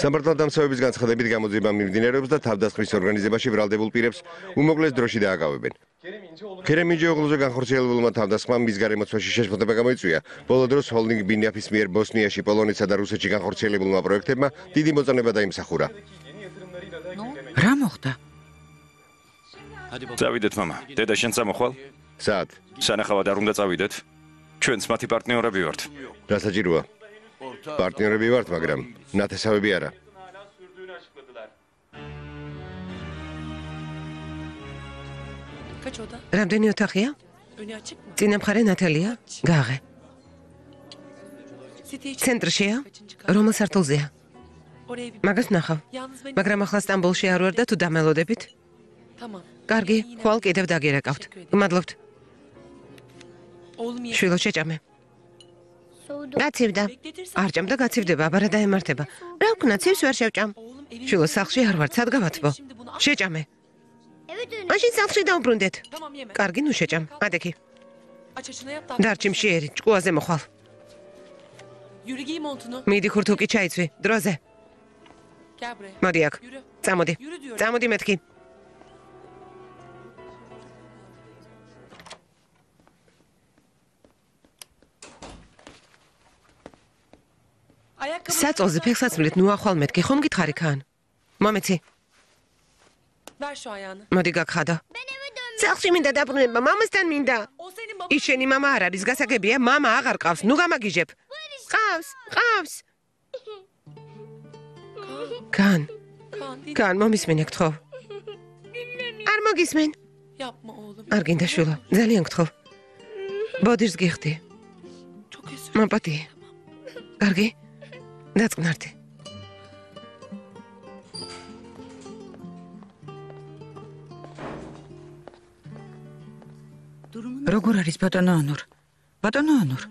სამართალ დამცავების განცხადებით გამოძიება მიმდინარეობს და თავდასხმის ორგანიზებაში ბრალდებულ პირებს უმოკლეს დროში დააკავებენ. ქერემინჯი ოღლუზე განხორციელებულმა თავდასხმამ მის გარემოცვაში შეშფოთება გამოიწვია. ბოლო დროს ჰოლდინგ ბინიაფის მიერ ბოსნიაში, პოლონეთსა და რუსეთში განხორციელებულმა პროექტებმა დიდი მოწონება დაიმსახურა. რა მოხდა? წავიდეთ მამა. დედა შენ წამოხვალ? საათ? სანახავად არ უნდა წავიდეთ. ჩვენც მათი პარტნიორები ვართ. რა საჭიროა? პარტნიორები ვართ, მაგრამ ნათესავები არა. რამდენი ოთახია? წინა მხარე ნათელია? გაღე. ცენტრშია? რომელ სართულზეა? მაგას ნახავ. მაგრამ ახლა სტამბოლში არ ვარ და თუ დამელოდებით? კარგი, ხვალ კიდევ დაგერაკავთ. გმადლობთ. შვილო შეჭამე. გაცივდა. არ ჭამდა გაცივდება, აბარა დაემართება. რა ვქნა, ცივს ვერ შევჭამ. შვილო სახლში არ ვარ, სად გავათბო? შეჭამე. მაშინ სახლში დაუბრუნდეთ. კარგი, ნუ შეჭამ. ადექი. დარჩი მშიერი, ჭკუაზე მოხვალ. მიდი ხურთუკი ჩაიცვი, დროზე. მოდი აქ. წამოდი. წამოდი მეთქი. საწოლზე ფეხსაცმლით ნუ ახვალ მეთქი, ხომ გითხარი ქან? მომეცი. მოდი გაგხადო. სახლში მინდა დაბრუნება, მამასთან მინდა. ის შენი მამა არ არის, გასაგებია, მამა აღარ ყავს, ნუ გამაგიჟებ. ყავს. კან, მომისმენე გთხოვ. არ მოგისმენ. არ გინდა შვილო, ძალიან გთხოვ. ბოდიშს გიხდი. მაპატი. კარგი? დაწყნართი. როგორ არის ბატონო ონურ? ბატონო ონურ.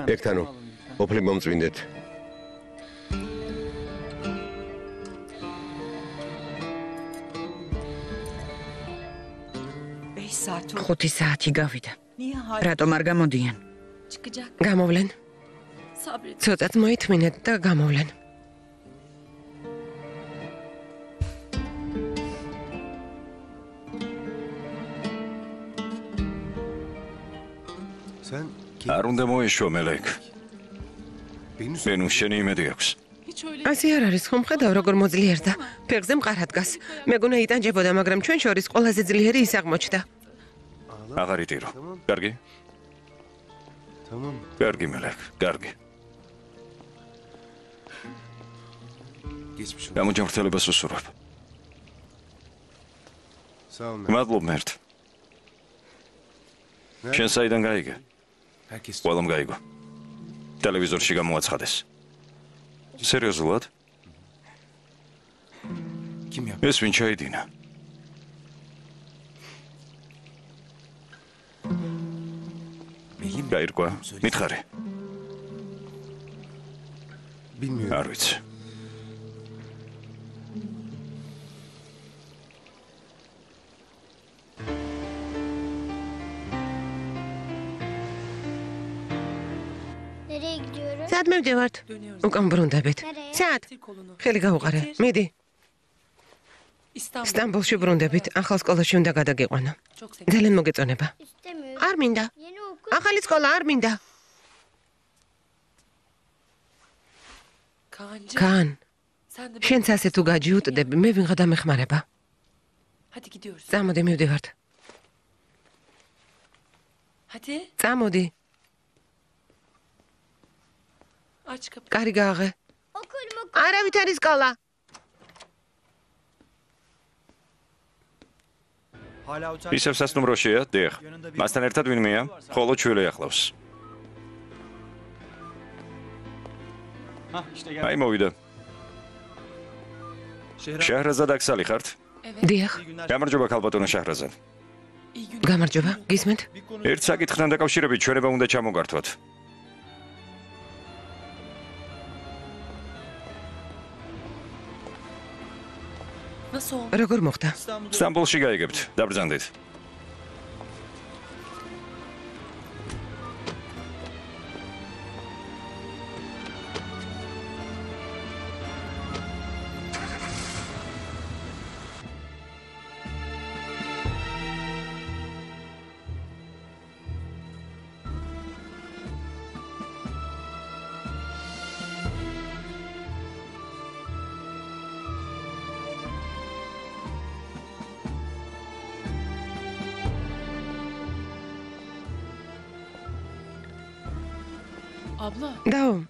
ეგთანო, ოფლი მომწვინდეთ. ხუთი საათი გავიდა. რატომ არ გამოდიან? გამოვლენ. ცოტათ მოითმინეთ და გამოვლენ. არ უნდა მოეშვა მელეკ. ბენუს შენი იმედი აქვს. ასე არ არის, ხომ ხედავ როგორ მოძლიერდა. ფეხზე მყარად დგას. მეგონა იტანჯებოდა, მაგრამ ჩვენ შორის ყველაზე ძლიერი ის აღმოჩნდა. აღარ იტირო. კარგი? კარგი მელეკ, კარგი. გამოჯანმრთელებას უსურვებ. მადლობ მერტ. შენ საიდან გაიგე? ყველამ გაიგო. ტელევიზორში გამოაცხადეს. სერიოზულად? ეს ვინ ჩაიდინა? გაირკვა, მითხარი. არ ვიცი. სად მივდივართ? უკან ბრუნდებით. სად? ხელი გაუყარე. მიდი. სტამბოლში ბრუნდებით. ახალ სკოლაში უნდა გადაგიყვანო. ძალიან მოგეწონება. არ მინდა. ახალი სკოლა არ მინდა. კან. შენც ასე თუ გაჯიუტდები, მე ვინღა დამეხმარება. წამოდი მივდივართ. წამოდი. კარი გააღე. არავით არის სკოლა. ისევ სასტუმროშია, დიახ. მასთან ერთად ვინმეა? მხოლოდ ჩვილი ახლავს. აი მოვიდა. შაჰრაზად აქსალი ხართ? დიახ. გამარჯობა ქალბატონო შაჰრაზად. გამარჯობა, გისმენთ? ერთ საკითხთან დაკავშირებით ჩვენება უნდა ჩამოგართვათ. როგორ მოხდა? სტამბოლში გაიგებთ, დაბრძანდით. დაო,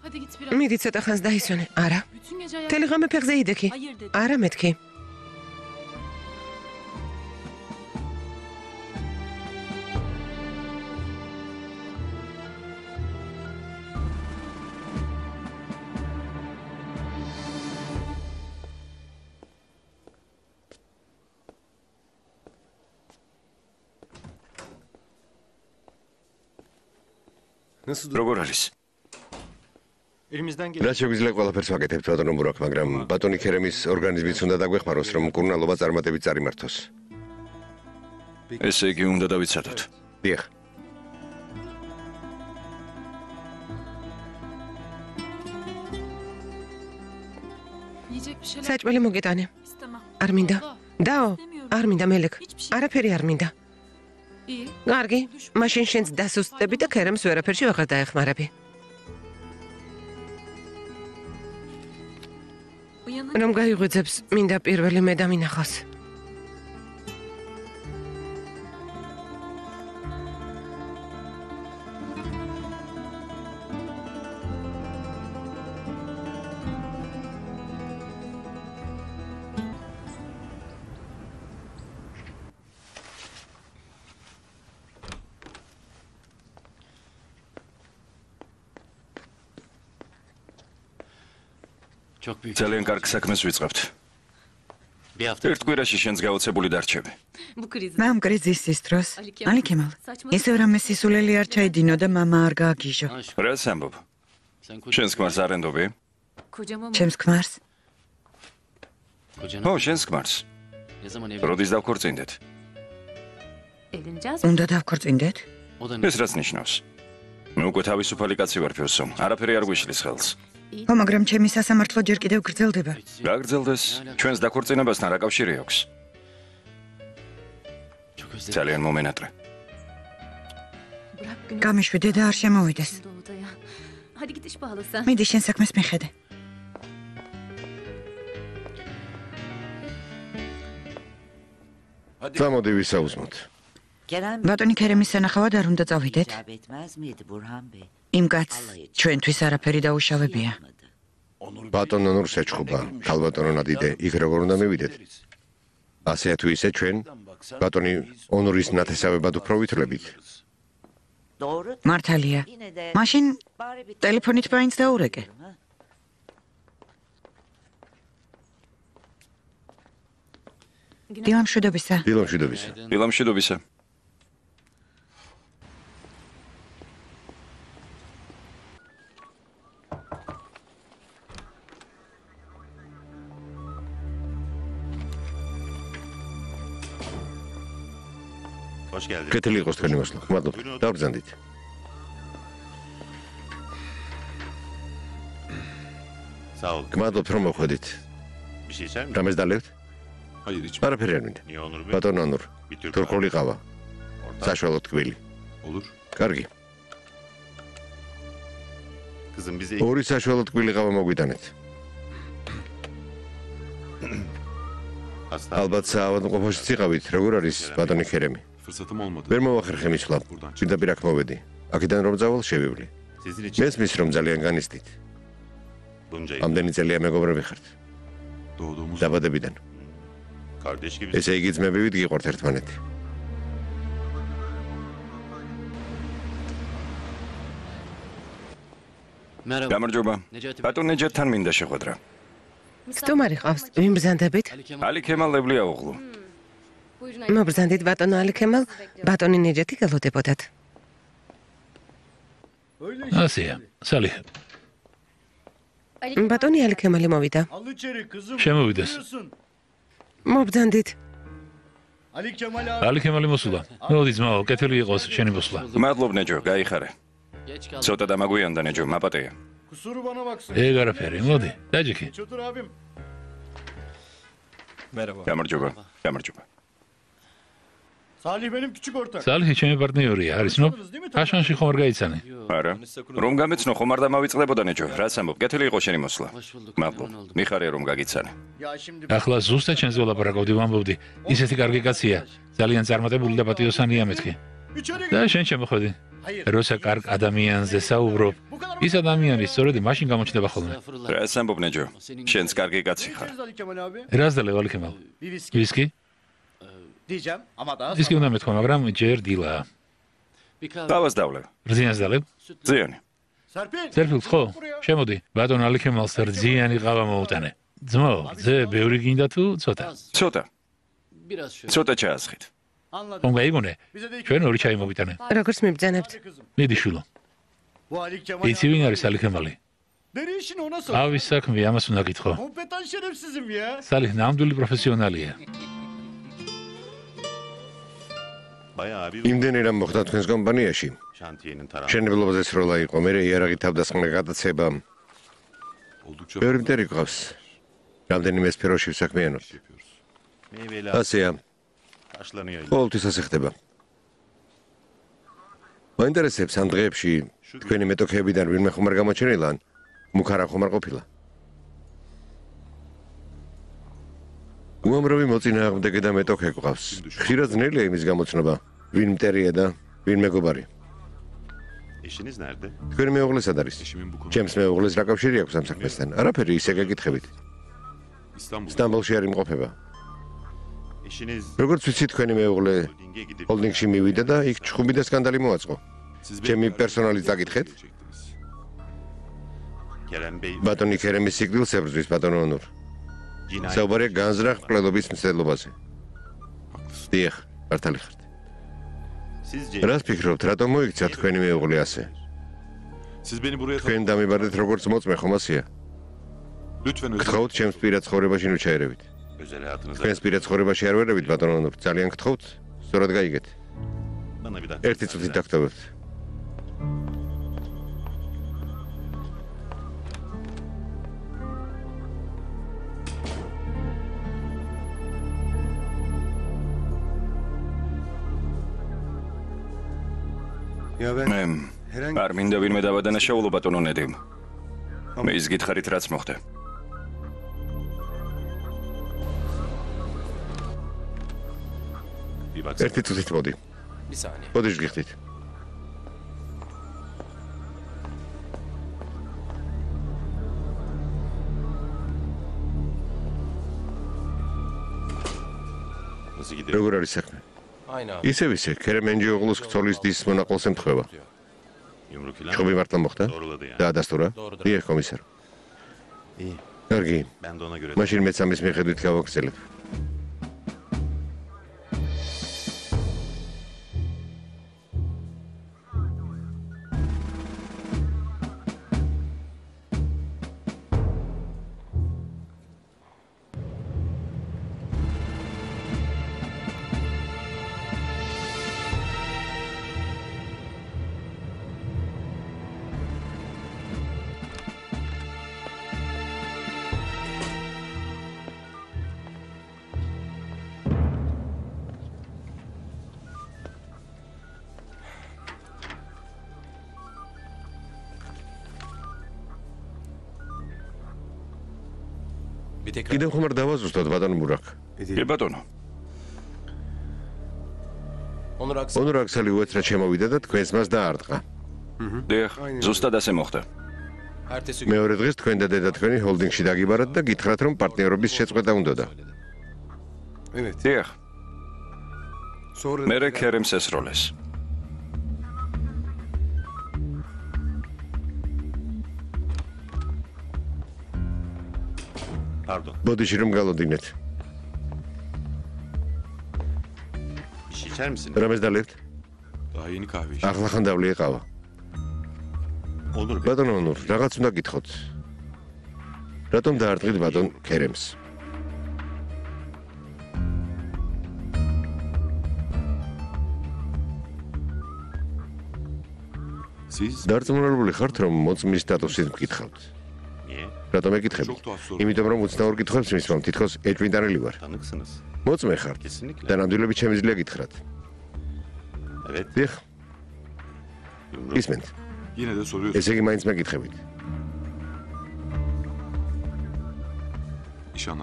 მიდი ცოტა ხანს დაისვენე. არა. თელეგრამი ფეხზე იდექი. არა მეთქი. როგორ არის? რაც შეგვიძლია ყველაფერს ვაკეთებთ ბატონო მურაქ, მაგრამ ბატონი ქერემის ორგანიზმიც უნდა დაგვეხმაროს, რომ მკურნალობა წარმატებით წარიმართოს. ესე იგი უნდა დავიცადოთ. დიახ. საჭმელი მოგეტანე. არ მინდა. დაო, არ მინდა მელეკ. არაფერი არ მინდა. კარგი, მაშინ შენც დასუსტები და ქერემს ვერაფერში ვეღარ დაეხმარები. რომ გაიღვიძებს, მინდა პირველი მე დამინახოს. ძალიან კარგ საქმეს ვიწყებთ. ერთ კვირაში შენს გაოცებული დარჩები. მამ კრიზისის დროს, ალიქემალ, ისევ რამე სისულელი არ ჩაიდინო და მამა არ გააგიჟო. რას ამბობ? შენს ქმარს არ ენდობი? ჩემს ქმარს? ო, შენს ქმარს. როდის დავქორწინდეთ? უნდა დავქორწინდეთ? ეს რაც ნიშნავს? მე უკვე თავისუფალი კაცი ვარ ფოსო. არაფერი არ გვიშლის ხელს. ო, მაგრამ ჩემი სასამართლო ჯერ კიდევ გრძელდება. გაგრძელდეს, ჩვენს დაქორწინებასთან რა კავშირი აქვს? ძალიან მომენატრე. გამიშვიდე და არ შემოვიდეს. მიდი შენ საქმეს მიხედე. წამოდი ვისაუზმოთ. ბატონი ქერემის სანახავად არ უნდა წავიდეთ. იმ კაცს ჩვენთვის არაფერი დაუშავებია. ბატონო ნურს ეჩხუბა, ქალბატონო ნადიდე, იქ როგორ უნდა მივიდეთ? ასეა თუ ისე ჩვენ ბატონი ონურის ნათესავებად უფრო ვითვლებით. მართალია. მაშინ ტელეფონით მაინც დაურეკე. დილამშვიდობისა. დილამშვიდობისა. დილამშვიდობისა. კეთილი იყოს თქვენი მოსვლა. მადლობთ. დავბრძანდით. გმადლობთ რომ მოხვედით. რამეს დალევთ? არაფერი არ მინდა. ბატონ ანურ. თურქული ყავა. საშუალო თქმილი. კარგი. ორი საშუალო თქმილი ყავა მოგვიტანეთ. ალბათ საავადმყოფოში იყავით, როგორ არის ბატონი ქერემი? ვერ მოვახერხე მისვლა. პირდაპირ აქ მოვედი. აქედან რომ წავალ შევივლი. მესმის რომ ძალიან განისტით. ამდენი წელია მეგობრები ხართ. დაბადებიდან. ესე იგი ძმები ვიდგიყორთ ერთმანეთი. გამარჯობა. ბატონ ნეჯათთან მინდა შეხვედრა. სტუმარი ყავს, ვინ ბრძანდებით? ალი ქემალევლია უღლუ. მობრძანდით ბატონო ალი ქემალ, ბატონი ნეჯათი გელოდებოდათ. ასია, სალიხ. ბატონი ალი ქემალი მოვიდა. შემოვიდეს. მობრძანდით. ალი ქემალი მოსულა. მოდი ძმაო, კეთილი იყოს შენი მოსვლა. მადლობ ნეჯო, გაიხარე. ცოტა დამაგვიანდა ნეჯო, მაპატეა. ეგ არაფერი, მოდი, დაჯიქი. გამარჯობა, გამარჯობა. სალიხი ჩემი პარტნიორია, არის ნო? აშანში ხომ არ გაიცანი? არა. რომ გამეცნო ხომ არ დამავიწყდებოდა ნეჯო, რაც ამბობ, კეთილი იყო შენი მოსვლა. მადლობ. მიხარია რომ გაგიცანე. ახლა ზუსტად შენზე ვლაპარაკობდი, ვამბობდი, ისეთი კარგი კაცია, ძალიან წარმატებული და პატიოსანია მეთქი. და შენ შემოხვედი. როცა კარგ ადამიანზე საუბრობ, ის ადამიანი სწორედ მაშინ გამოჩნდება ხოლმე. რაც ამბობ ნეჯო, შენც კარგი კაცი ხარ. რას დალევ ალი ქემალ? ვისკი? ვისკი უნდა მეთქვა, მაგრამ ჯერ დილაა. ყავას დავლევ. რძიანს დალევ? რძიანი. სერფილს ხო? შემოდი, ბატონ ალი ქემალს რძიანი ყავა მოუტანე. ძმაო, ზე ბევრი გინდა თუ ცოტა? ცოტა. ცოტა ჩაასხით. ხომ გაიგონე? ჩვენ ორი ჩაი მოვიტანე. როგორც მიბრძანებთ? მიდი შულო. იცი ვინ არის ალი ქემალი? ავის საქმე, ამას უნდა გითხო. სალიხ ნამდვილი პროფესიონალია. იმდენი რამ მოხდა თქვენს კომპანიაში. შენებლობაზე სროლა იყო, მე იარაღი თავდასხმა გადაცება. ბევრი მტერი გყავს. რამდენიმე სფეროში საქმიანობ. ასია. ყოველთვის ასე ხდება. მაინტერესებს ამ დღეებში თქვენი მეტოქეებიდან ვინმე ხომ არ გამოჩენილა, მუქარა ხომ არ ყოფილა? უამრავი მოწინააღმდეგე და მეტოქე გყავს. ხშირად ძნელია იმის გამოცნობა, ვინ მტერია და ვინ მეგობარი. თქვენი მეუღლე სად არის? ჩემს მეუღლეს რა კავშირი აქვს ამ საქმესთან? არაფერი, ისე გეკითხებით. სტამბოლში არ იმყოფება. როგორც ვიცი, თქვენი მეუღლე ჰოლდინგში მივიდა და იქ ჩხუბი და სკანდალი მოაწყო. ჩემი პერსონალით წაკითხეთ? ბატონი ქერემის სიკვდილს ებრძვის ბატონო ანურ. საუბარია განზრახ მკვლელობის მცდელობაზე. დიახ, მართალი ხართ. რას ფიქრობთ, რატომ მოიქცა თქვენი მეუღლე ასე? თქვენ დამიბარდეთ როგორც მოწმე ხომ ასია? გთხოვთ ჩემს პირად ცხოვრებაში ნუ ჩაერევით. თქვენს პირად ცხოვრებაში არ ვერევით ბატონო ანურ, ძალიან გთხოვთ, სწორად გაიგეთ. ერთი წუთით დაგტოვებთ. მე არ მინდა ვინმე დავადანაშაულო ბატონო ნედიმ. მე ის გითხარით რაც მოხდა. ერთი წუთით მოდი. ბოდიშ გიხდით. როგორ არის საქმე? ისევ ისე, ქერემენჯიოღლუს ქცოლის დის მონაყოლს ემთხვევა. ჩხუბი მართლა მოხდა? დაადასტურა? დიახ, კომისარ. კარგი. მაშინ მეც ამის მიხედვით გავაგრძელებ. კიდევ ხომ არ დავაზუსტოთ ბატონო მურაკ. კი ბატონო. ონურ აქსელი უეცრად შემოვიდა და თქვენს მას დაარტყა. დიახ, ზუსტად ასე მოხდა. მეორე დღეს თქვენ და დედა თქვენი ჰოლდინგში დაგიბარათ და გითხრათ რომ პარტნიორობის შეწყვეტა უნდოდა. დიახ. მერე ქერემს ესროლეს. ბოდიში რომ გალოდინეთ. რამეს დალებთ? ახლა ხან დავლი ეყავა. ბატონო ონურ, რაღაც უნდა გითხოთ. რატომ დაარტყით ბატონ ქერემს? დარწმუნებული ხართ რომ მოწმის სტატუსით მკითხავთ? რატომ ეკითხები? იმიტომ რომ უცნაურ კითხვებს მისვამ, თითქოს ეჭვინტარელი ვარ. მოწმე ხართ და ნამდვილებით შემიძლია გითხრათ. დიახ. ისმენთ. ესე იგი მაინც მეკითხებით.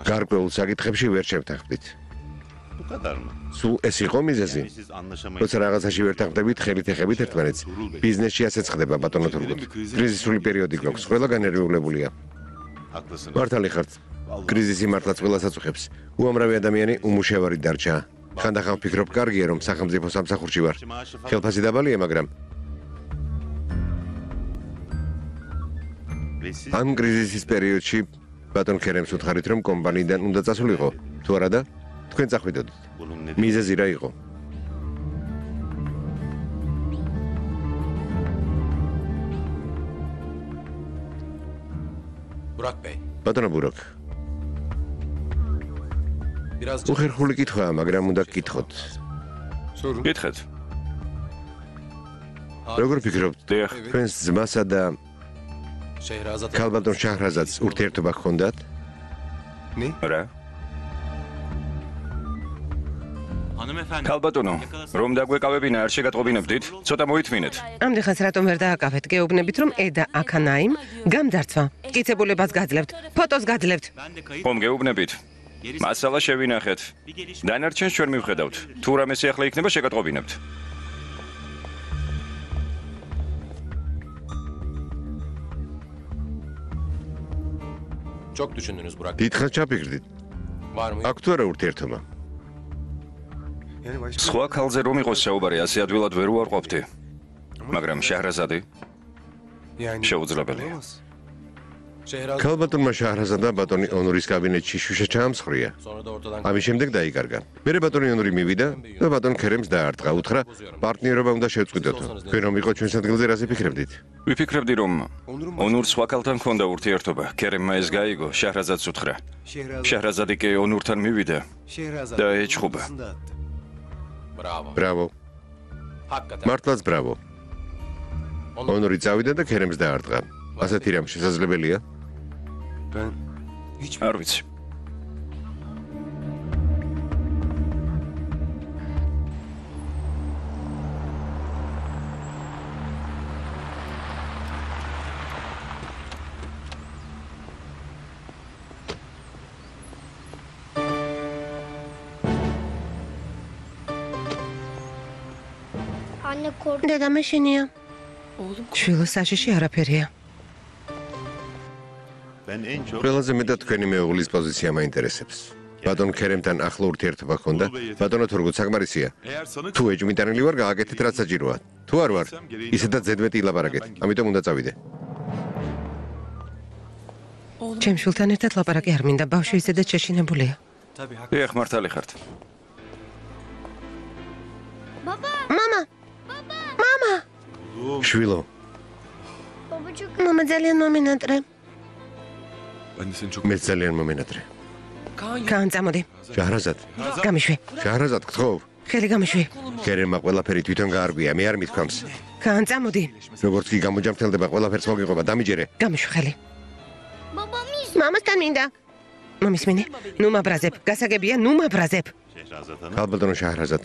გარკვეულ საკითხებში ვერ შევთანხმდით. სულ ეს იყო მიზეზი. როცა რაღაცაში ვერ თანხმდებით, ხელით ეხებით ერთმანეთს. ბიზნესში ასეც ხდება ბატონო თურგოთ. კრიზისული პერიოდი გვაქვს, ყველა განერვიულებულია. მართალი ხართ. კრიზისი მართლაც ყველას აწუხებს. უამრავი ადამიანი უმუშევარი დარჩა. ხანდახან ვფიქრობ, კარგია რომ სახელმწიფო სამსახურში ვარ. ხელფასი დაბალია, მაგრამ ამ კრიზისის პერიოდში ბატონ ქერემს უთხარით რომ კომპანიიდან უნდა წასულიყო. თუ არადა, თქვენ წახვიდოდით. მიზეზი რა იყო? ბატონო ბურაკ. უხერხული კითხვაა, მაგრამ უნდა გკითხოთ. გითხეთ. როგორ ფიქრობთ, თქვენს ძმასა და ქალბატონ შაჰრაზადს ურთიერთობა ჰქონდათ? რა? ქალბატონო, რომ დაგვეკავებინა არ შეგატყობინებდით? ცოტა მოითმინეთ. ამდღეს რატომ ვერ დააკავეთ? გეუბნებით რომ ედა აქანაიმ გამძარცვა. მტკიცებულებას გაძლევთ, ფოტოს გაძლევთ. ხომ გეუბნებით? მასალა შევინახეთ. დანარჩენს ჩვენ მივხედავთ. თუ რამე ახლა იქნება შეგატყობინებთ. დიდხანს ჩაფიქრდით. აქ თუ არა ურთიერთობა? სხვა ქალზე რომ იყოს საუბარი, ასე ადვილად ვერ უარყოფდი. მაგრამ შაჰრაზადი შეუძლებელია. ქალბატონმა შაჰრაზადა ბატონი ონურის კაბინეტში შუშა ჩაამსხვრია. ამის შემდეგ დაიკარგა. მერე ბატონი ონური მივიდა და ბატონ ქერემს დაარტყა. უთხრა, პარტნიორობა უნდა შევწყვიტოთო. თქვენ რომ იყო ჩვენს ადგილზე რაზე ფიქრებდით? ვიფიქრებდი რომ ონურ სხვა ქალთან ჰქონდა ურთიერთობა. ქერემმა ეს გაიგო, შაჰრაზადს უთხრა. შაჰრაზადი კი ონურთან მივიდა და ეჭხუბა. ბრავო. მართლაც ბრავო. ონური წავიდა და ქერემს დაარტყა. ასეთი რამ შესაძლებელია? არ ვიცი. დედა მეშინია. შვილო საშიში არაფერია. ყველაზე მეტად თქვენი მეუღლის პოზიცია მაინტერესებს. ბატონ ქერემთან ახლო ურთიერთობა ჰქონდა. ბატონო თორგო საკმარისია. თუ ეჭვმიტანილი ვარ, გააკეთეთ რაც საჭიროა. თუ არ ვარ, ისედაც ზედმეტი ილაპარაკეთ. ამიტომ უნდა წავიდე. ჩემ შვილთან ერთად ლაპარაკი არ მინდა, ბავშვი ისედაც შეშინებულია. დიახ, მართალი ხართ. მამა! მამა! შვილო, მამა ძალიან მომინატრე. მე ძალიან მომენატრე. კან წამოდი. შაჰრაზად, გამიშვი. შაჰრაზად, გთხოვ. ხელი გამიშვი. ქერემმა ყველაფერი თვითონ გაარგვია, მე არ მithქვამს. კან წამოდი. როგორც კი გამოჯამრთელდება, ყველაფერს მოგიყვება, დამიჯერე. გამიშვი ხელი. მამასთან მინდა. მამის მინი. ნუ მაბრაზებ. გასაგებია, ნუ მაბრაზებ. ქალბატონო შაჰრაზად.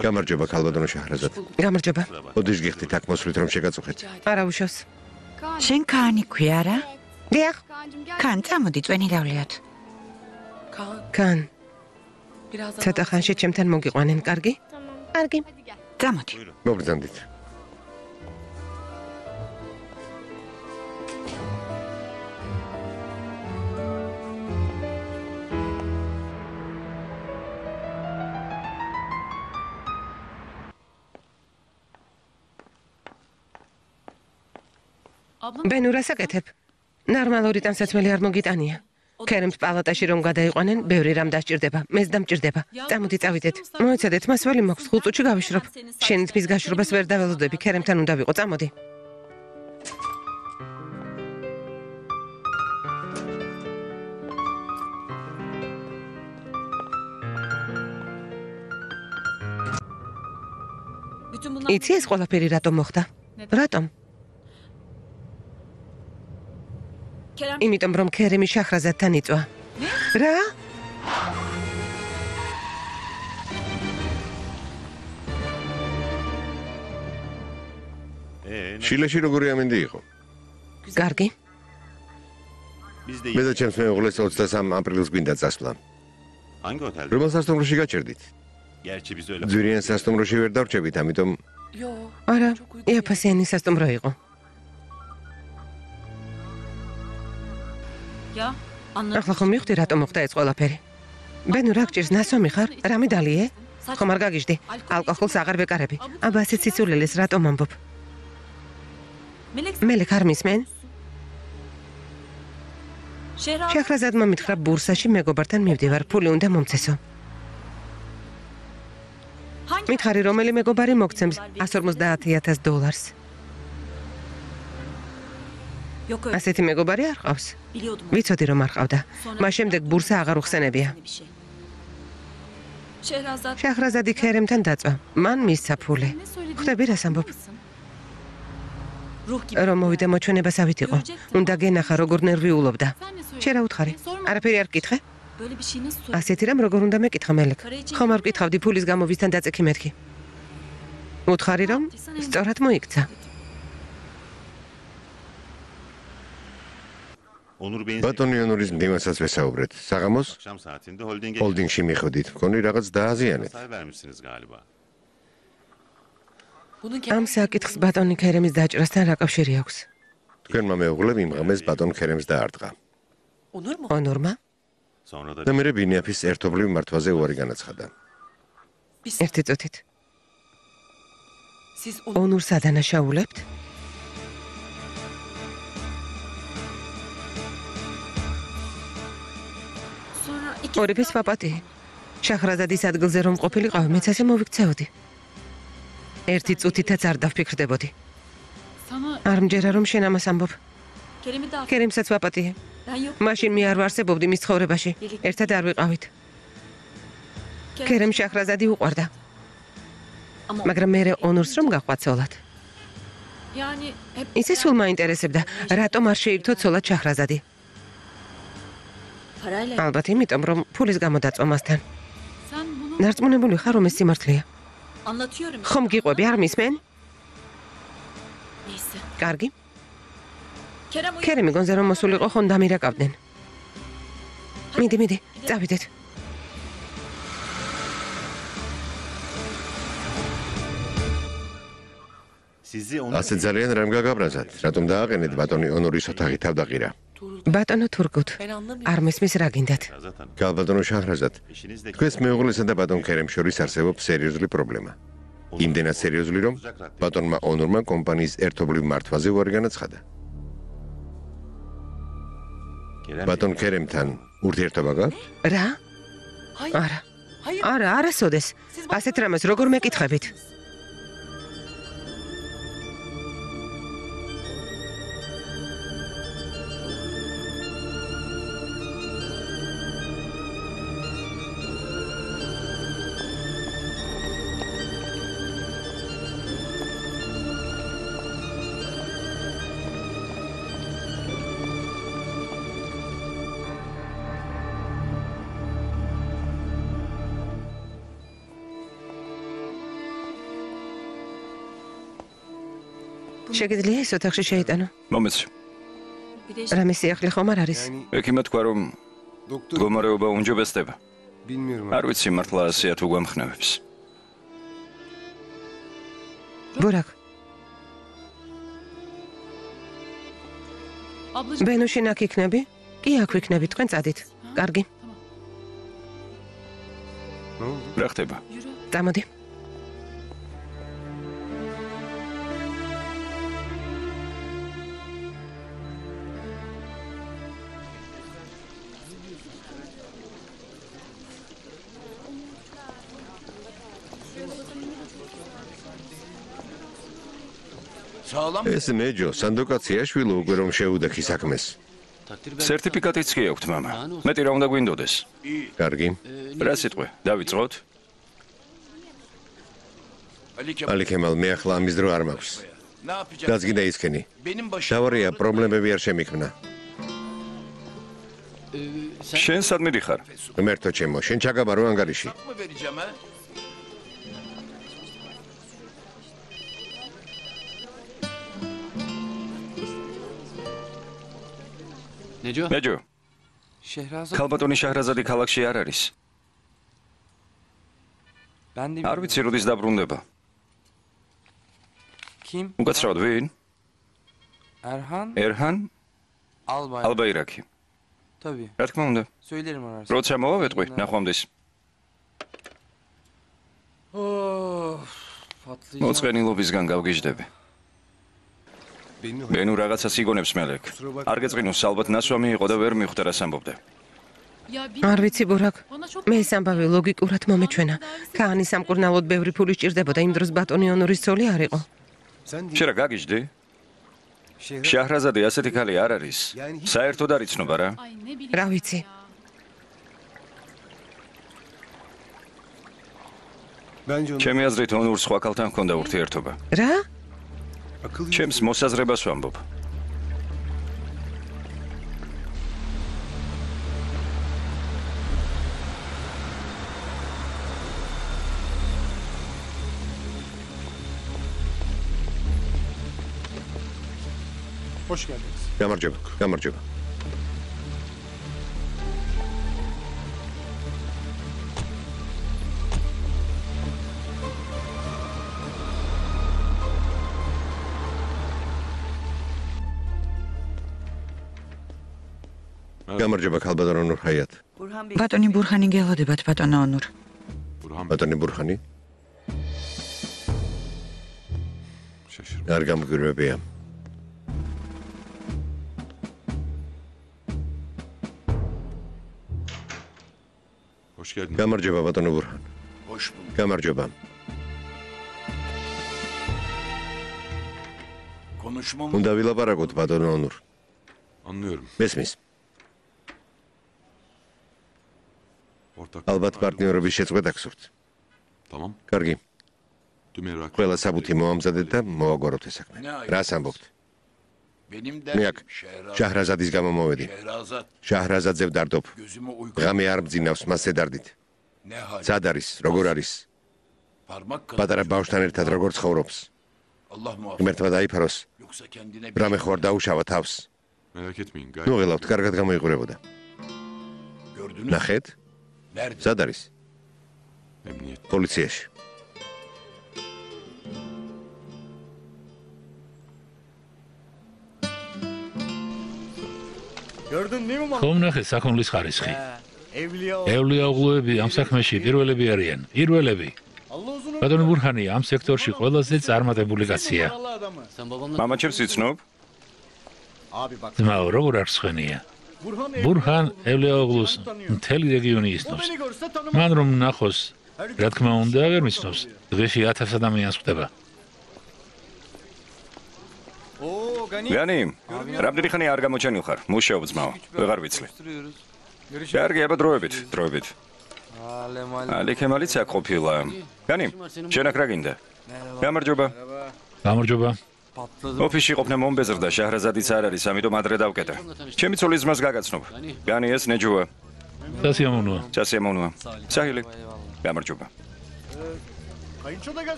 გამარჯობა ქალბატონო შაჰრაზად. გამარჯობა. ოდიშ გიხდით აქ მოსვლით რომ შეგაწუხეთ. არა უშავს. შენ კანი ქვია რა? დიახ. კან წამოდი წვენი დავლიოთ. კან. ცოტა ხანში ჩემთან მოგიყვანენ, კარგი? კარგი. წამოდი. მოგბრძანდით. ბენურას აკეთებ. ნორმალური ტანსაცმელი არ მოგიტანია. ქერემს პალატაში რომ გადაიყვანენ, ბევრი რამ დასჭირდება. მეც დამჭირდება. წამოდი წავიდეთ. მოეცადეთ, მას ველი მაქვს, 5 წუთში გავიშრობ. შენით მის გაშრობას ვერ დაველოდები, ქერემთან უნდა ვიყო, წამოდი. იცი ეს ყველაფერი რატომ მოხდა? რატომ? იმიტომ რომ ქერემი შაჰრაზადთან იწვა. რა? შილეში როგორი ამინდი იყო? კარგი. მე და ჩემს მეუღლეს 23 აპრილს გვინდა წასვლა. რომელ სასტუმროში გაჩერდით? ძვირიან სასტუმროში ვერ დავრჩებით, ამიტომ არა, იაფასიანი სასტუმრო იყო. ახლა ხომ მივხვდი რატომ მოხდა ეს ყველაფერი. ბენუ რა გჭირს ნასვამი ხარ? რამე დალიე? ხომ არ გაგიჟდი? ალკოჰოლს აღარ ვეკარები. აბა ასეთ სიცოცხლეს რატომ ამბობ? მელეკ არ მისმენ? შეხრაზადმა მითხრა ბურსაში მეგობართან მივდივარ, ფული უნდა მომცესო. მითხარი რომელი მეგობარი მოგცემს $150,000. ასეთი მეგობარი არ ყავს. ვიცოდი რომ არ ყავდა. მას შემდეგ ბურსა აღარ უხსენებია. შეხრაზადი ქერემთან დაწვა. მან მისცა ფული. ხვდები რას ამბობ? რომ მოვიდა მოჩვენებას ავით იყო. უნდა გენახა როგორ ნერვიულობდა. შენ რა უთხარი? არაფერი არ გკითხე? ასეთი რამ როგორ უნდა მეკითხა მელეკ? ხომ არ ვკითხავდი ფულის გამო ვისთან დაწექი მეთქი? უთხარი რომ სწორად მოიქცა. ბატონი ონურის მდივანსაც ვესაუბრეთ. საღამოს ჰოლდინგში მიხვდით. მგონი რაღაც დააზიანეთ. ამ საკითხს ბატონი ქერემის დაჭრასთან რა კავშირი აქვს? თქვენმა მეუღლემ იმღამეს ბატონ ქერემს დაარტყა. ონურმა? და მერე ბინიაფის ერთობლივ მართვაზე უარი განაცხადა. ერთი წუთით. ონურს ადანაშაულებთ? ორიფის პაპატი. შაჰრაზადის ადგილზე რომ ყოფილიყავ, მეც ასე მოვიქცეოდი. ერთი წუთითაც არ დავფიქრდებოდი. არ მჯერა რომ შენ ამას ამბობ. ქერემსაც პაპატია. მაშინ მე არ ვარსებობდი მის ცხოვრებაში. ერთად არ ვიყავით. ქერემ შაჰრაზადი უყვარდა. მაგრამ მე ონურს რომ გაყვაცოლად. ისე სულ მაინტერესებდა, რატომ არ შეირთო ცოლად შაჰრაზადი. ალბათ იმიტომ რომ ფულის გამო დაწვა მასთან. ნარწმუნებული ხარ რომ ეს სიმართლეა? ხომ გიყვები არ მისმენ? კარგი. ქერემი გონზე რომ მოსულიყო ხომ დამირაკავდნენ. მიდი, წავიდეთ. ასე ძალიან რამ გაგაბრაზათ? რატომ დააყენეთ ბატონი ონურის ოთახი თავდაღირა? ბატონო თურგუთ. არ მესმის რა გინდათ? გალბატონო შაჰრაზად. თქვენს მეუღლესა და ბატონ ქერემ შორის არსებობს სერიოზული პრობლემა. იმდენად სერიოზული, რომ ბატონმა ონურმა კომპანიის ერთობლივ მართვაზე უარი განაცხადა. ბატონ ქერემთან ურთიერთობა გაქვთ? რა? არა. არა, არასოდეს. ასეთ რამეს როგორ მეკითხებით? შეგიძლია ეს ოთახში შეიტანო? მომეც. რამე სიახლე ხომ არ არის? ექიმმა თქვა, რომ მდგომარეობა უმჯობესდება. არ ვიცი მართლა ასეა თუ გვამხნევებს. ბურაკ. ბენუში ნაკ იქნები? კი, აქ ვიქნები, თქვენ წადით. კარგი. რა ხდება? წამოდი. ეს მეჯო სანდოკაციაშვილო უკვე რომ შეუდექი საქმეს. სერტიფიკატიც კი აქვთ, მამა. მეტი რა უნდა გვინდოდეს? კარგი. რა სიტყვე? დავიწყოთ? ალი ქემალ, მე ახლა ამის დრო არ მაქვს. გაზგინდა ისქენი. დავარია, პრობლემები არ შემიქმნა. შენ სად მიდიხარ? ღმერთო ჩემო, შენ ჩაგაბარო ანგარიში. მეჯო. ქალბატონი შაჰრაზადი ქალაქში არ არის. არ ვიცი როდის დაბრუნდება. უკაცრავად ვინ? ერჰან? ალბაირაკი. რა თქმა უნდა. როცა მოვავეტყვი, ნახვამდის. მოწყენილობისგან გავგიჟდები. ბენუ რაღაცას იგონებს მელეკ. არ გეწყინოს, ალბათ ნასვამი იყო და ვერ მიხვდა რას ამბობდა. არ ვიცი ბურაკ. მე ეს ამბავი ლოგიკურად მომეჩვენა. ქაანის სამკურნალოდ ბევრი ფული სჭირდებოდა, იმ დროს ბატონი ონურის ცოლი არ იყო. შენ რა გაგიჟდი? შაჰრაზადი ასეთი ქალი არ არის. საერთოდ არ იცნობა რა. რა ვიცი. ჩემი აზრით ონურს სხვა ქალთან ჰქონდა ურთიერთობა. რა? ჩემს მოსაზრებას ვამბობ. Hoş geldiniz. გამარჯობა, გამარჯობა. გამარჯობა, ქალბატონ ონურ ჰაიათ. ბატონი ბურხანი გელოდებათ, ბატონო ონურ. ბატონი ბურხანი? არ გამგირვებია. გამარჯობა, ბატონო ბურხან. გამარჯობა. უნდა ვილაპარაკოთ, ბატონო ონურ. მესმის. ალბათ პარტნიორობის შეწყვეტა გსურთ. კარგი. ყველა საბუთი მოამზადეთ და მოვაგვაროთ ეს საქმე. რას ამბობთ? მე აქ შაჰრაზადის გამო მოვედი. შაჰრაზადზე ვდარდობ. ღამე არ მძინავს მას ზედარდით. სად არის, როგორ არის? პატარა ბავშვთან ერთად როგორ ცხოვრობს? ღმერთმა დაიფაროს. რამე ხო არ დაუშავა თავს? ნუ ღელავთ, კარგად გამოიყურებოდა. ნახეთ? სად არის? პოლიციაში. ხომ ნახე საქონლის ხარისხი. ევლია-უღლუები ამ საქმეში პირველები არიან. პირველები. ბატონო ბურჰანი ამ სექტორში ყველაზე წარმატებული კაცია. მამაჩემს იცნობ? ძმაო, როგორ არ სხვენია? ბურჰან ევლია-უღლუს მთელი რეგიონი იცნობს. მან რომ ნახოს, რა თქმა უნდა, ვერ მიცნობს. დღეში 1000 ადამიანს ხვდება. განი, რამდენი ხანი არ გამოჩენილ ხარ? მუშაობ ძმაო, ვეღარ ვიცლი. კარგი, აბა დროებით. ალი ქემალიც აქ ყოფილა. განი, შენ აქ რა გინდა? გამარჯობა. გამარჯობა. ოფისში ყოფნა მომბეზრდა, შაჰრაზადიც არ არის, ამიტომ ადრე დავკეტე. ჩემი ცოლის ძმას გაგაცნობ. განი ეს ნეჯუა. სასიამოვნოა. საჰილი. გამარჯობა.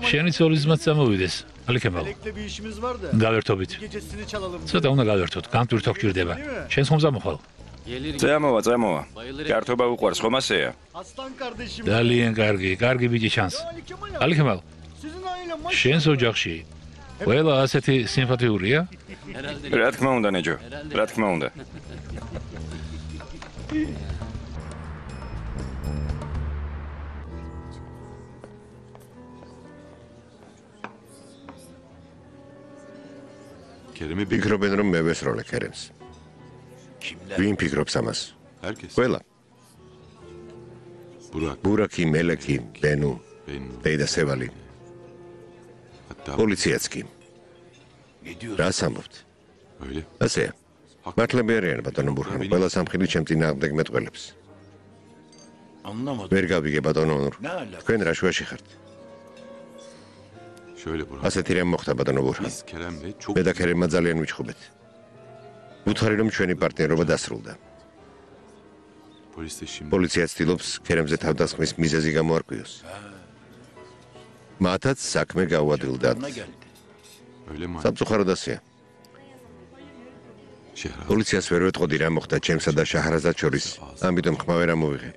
შენი ცოლის ძმაც წამოვიდეს. ალი ქემალ. გავერთობით. ცოტა უნდა გავერთოთ, გამტვირთო გჭირდება. შენს ხომ წამოხვალ? წამოვა. გართობა უყვარს, ხომ ასეა? ძალიან კარგი ბიჭი ჩანს. ალი ქემალ. შენს ოჯახში ყველა ასეთი სიმპათიურია? რა თქმა უნდა, ნეჯო. რა თქმა უნდა. ფიქრობენ რომ მე ვესროლე ქერემს. ვინ ფიქრობს ამას? ყველა. ბურაკი, მელეკი, ბენუ, დეიდა სევალი. პოლიციაც კი. რას ამბობთ? ასეა. მართლები არიან ბატონო ბურჰანი, ყველა სამხედრო ჩემ წინააღმდეგ მეტყველებს. ვერ გავიგე ბატონო ონურ. თქვენ რა შუაში ხართ? ასეთი რამ მოხდა ბატონო ბურჰანი. მე და ქერემმა ძალიან ვიჩხუბეთ. უთხარი რომ ჩვენი პარტნიორობა დასრულდა. პოლიცია ცდილობს ქერემზე თავდასხმის მიზეზი გამოარკვიოს. მათაც საქმე გაუადვილდათ. სამწუხაროდ ასეა. პოლიციას ვერ ვეტყოდი რა მოხდა ჩემსა და შაჰრაზად შორის, ამიტომ ხმა ვერ ამოვიღე.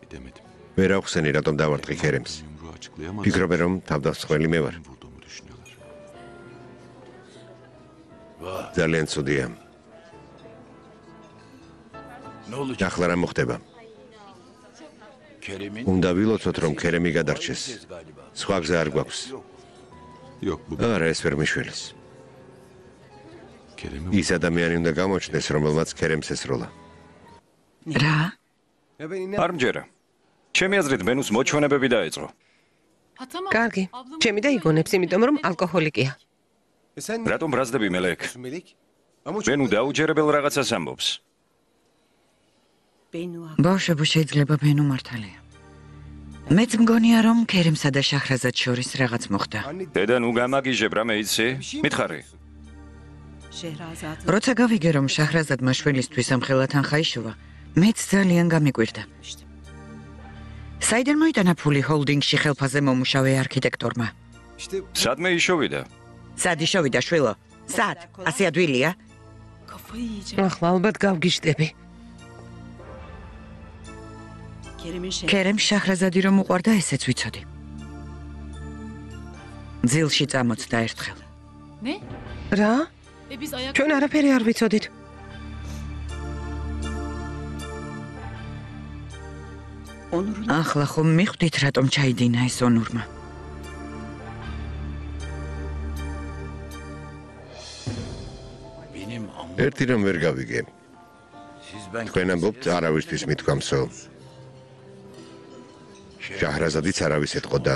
ვერ ახსენი რატომ დავარტყი ქერემს. ფიქრობენ რომ თავდასხმელი მე ვარ. ძალიან ცუდია. ახლა რა მოხდება? უნდა ვილოცოთ რომ ქერემი გადარჩეს. სხვა გზა არ გვაქვს. არა, ეს ვერ მიშველის. ის ადამიანი უნდა გამოჩნდეს, რომელმაც ქერემს ესროლა. რა? არ მჯერა. ჩემი აზრით ბენუს მოჩვენებები დაეწყო. კარგი. ჩემი და იგონებს, იმიტომ რომ ალკოჰოლიკია. რატომ ბრაზდები მელეკ? ბენუ დაუჯერებელ რაღაცას ამბობს. ბავშვებო, შეიძლება ბენუ მართალია. მეც მგონია რომ ქერემსა და შაჰრაზად შორის რაღაც მოხდა. დედა ნუ გამაგიჟებ რა მეიცი? მითხარი. როცა გავიგე რომ შაჰრაზადმა შვილისთვის ამხელა თანხა იშოვა, მეც ძალიან გამიკვირდა. საიდან მოიტანა ფული ჰოლდინგში ხელფასზე მომუშავე არქიტექტორმა? სადმე იშოვიდა? სად იშოვიდა შვილო? სად? ასე ადვილია? ახლა ალბათ გავგიჟდები. ქერემ შაჰრაზადი რომ უყვარდა, ესეც ვიცოდი. ძილში წამოწდა ერთხელ. რა? ჩვენ არაფერი არ ვიცოდით. ახლა ხომ მიხვდით რატომ ჩაიდინა ეს ონურმა? ერთი რომ ვერ გავიგე. თქვენ ამბობთ არავისთვის მithქვამსო. შაჰრაზადიც არავის ეტყოდა.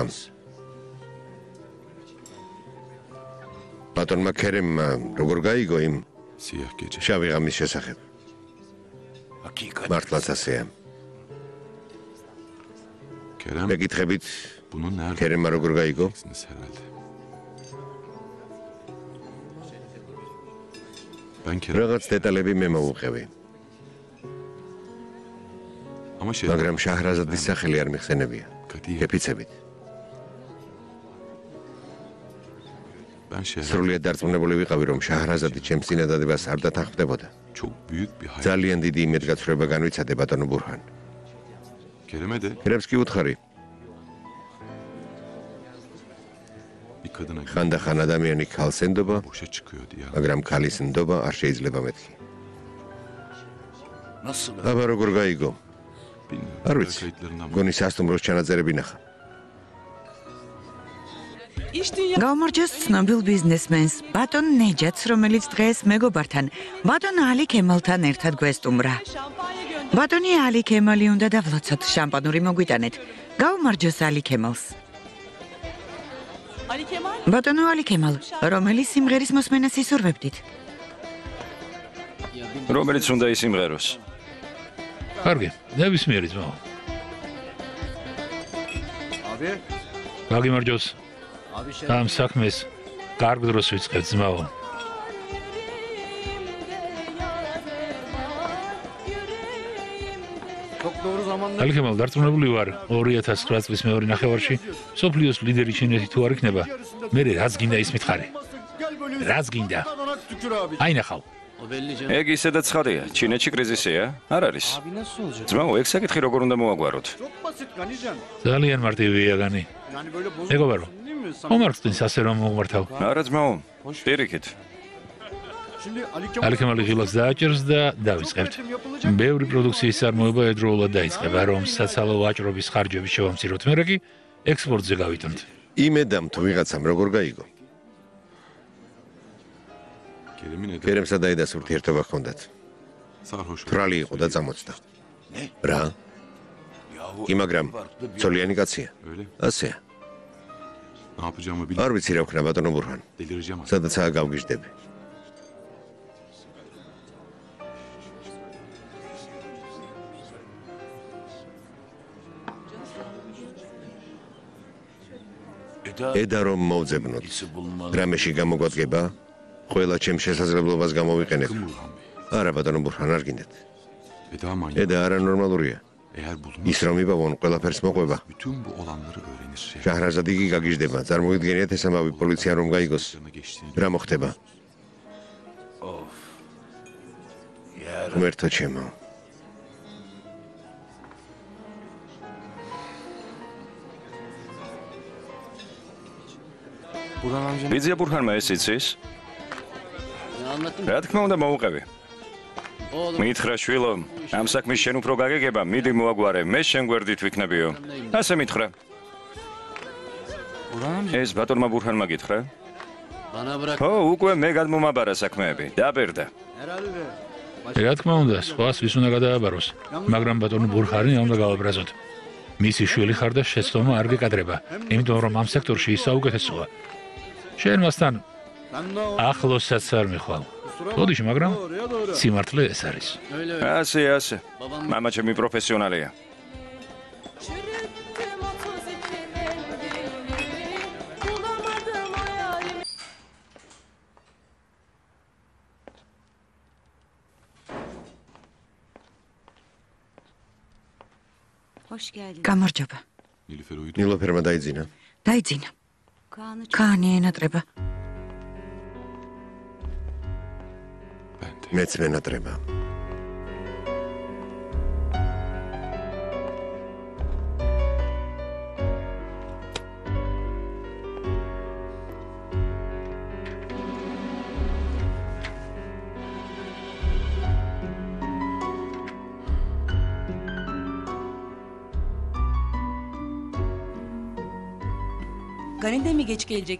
ბატონმა ქერემმა როგორ გაიგო იმ შავი ღამის შესახებ? მართლაც ასეა. მეკითხებით, ქერემმა როგორ გაიგო? რაღაც დეტალები მე მოვუყევი. მაგრამ შაჰრაზადის სახელი არ მიხსენებია. გეფიცებით. სრულიად დარწმუნებული ვიყავი, რომ შაჰრაზადი ჩემს წინადადებას არ დათანხმდებოდა. ძალიან დიდი იმედგაცრუება განვიცადე ბატონო ბურჰან. ქერემს კი უთხარი. ხანდახან ადამიანი ქალს ენდობა, მაგრამ ქალის ნდობა არ შეიძლება მეთქი. აბა როგორ გაიგო? არ ვიცი. გონი სასტუმროს ჩანაწერები ნახა. გაუმარჯოს ცნობილ ბიზნესმენს ბატონ ნეჯათს, რომელიც დღეს მეგობართან ბატონ ალი ქემალთან ერთად გვესტუმრა. ბატონი ალი ქემალი უნდა დავლოცოთ, შამპანური მოგვიტანეთ. გაუმარჯოს ალი ქემალს. ბატონო ალი ქემალ, რომელი სიმღერის მოსმენას ისურვებდით? რომელიც უნდა ისიმღეროს. კარგი, ნებისმიერი ძმაო. გაგიმარჯოს. ამ საქმეს კარგ დროს ვიწყებთ ძმაო. ალიქემალ დარწმუნებული ვარ 2009 წლის მეორე ნახევარში სოფლიოს ლიდერი ჩინეთი თუ არ იქნება, მე რაც გინდა ის მითხარი. რაც გინდა. აი ნახავ. ეგ ისედაც ხარია, ჩინეთში კრიზისია? არ არის. ძმაო, ეგ საკითხი როგორ უნდა მოვაგვაროთ? ძალიან მარტივია განი. მეგობარო, მომარცხდინს ასე რომ მოგმართავ. არა ძმაო, პირიქით. ალიქემალი ღილაკს დააჭერს და დავიწყებთ. ბევრი პროდუქციის წარმოება ერთდროულად დაიწყება, რომ საცალო ვაჭრობის ხარჯების შევამციროთ, მერე კი ექსპორტზე გავიტანთ. იმედამ თუ ვიღაცამ როგორ გაიგო? კერემსა დაიდას ურთიერთობა ჰქონდათ. თვრალი იყო და წამოწდა. რა? კი, მაგრამ ცოლიანი კაცია. ასეა. არ ვიცი რა ვქნა ბატონო ბურჰან. სადაცაა გავგიჟდები. ედა რომ მოვძებნოთ. რამეში გამოგვადგება? ყველა ჩემ შესაძლებლობას გამოვიყენებ. არა ბატონო ბურჰან, არ გინდათ. ედა არანორმალურია. ის რომ იბავონ ყველაფერს მოყვება. შაჰრაზადი კი გაგიჟდება. წარმოგიდგენიათ ეს ამბავი პოლიცია რომ გაიგოს. რა მოხდება? ღმერთო ჩემო. ბიძია ბურჰანმა ეს იცის? რა თქმა უნდა მოუყევი. მითხრა შვილო, ამ საქმის შენ უფრო გაგეგება, მიდი მოაგვარე, მე შენ გვერდით ვიქნებიო. ასე მითხრა. ეს ბატონმა ბურჰანმა გითხრა? ო, უკვე მე გადმომაბარა საქმეები. დაბერდა. რა თქმა უნდა, სხვას ვის უნდა გადააბაროს, მაგრამ ბატონო ბურჰანი უნდა გავაბრაზოთ. მისი შვილი ხარ და შეცდომა არ გეკადრება, იმიტომ რომ ამ სექტორში ის საუკეთესოა. შენ მასთან ახლოსაც არ მიხვალ. ბოდიში, მაგრამ სიმართლე ეს არის. ასე. მამა ჩემი პროფესიონალია. გამარჯობა. ნილოფერმა დაიძინა. დაიძინა. კანი ენატრება. მეც მენატრება.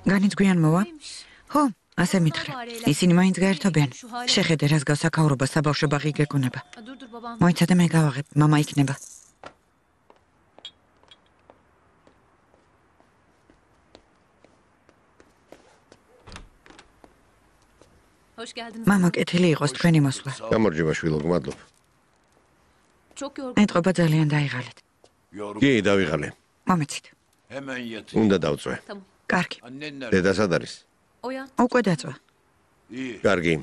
განიც გვიან მოვა? ხო, ასე მითხრა. ისინი მაინც გაერთობიან. შეხედე, რას გასაკავრობა საბავშვო ბაღი გეკუნება. მოიცადე მე გავაღებ, მამა იქნება. მამა კეთილი იყოს თქვენი მოსვლა. გამარჯობა შვილო, გმადლობ. ეტყობა ძალიან დაიღალეთ. კი, დავიღალე. მომეცით. უნდა დავწვე. კარგი. დედა სად არის? უკვე დაწვა. კარგი.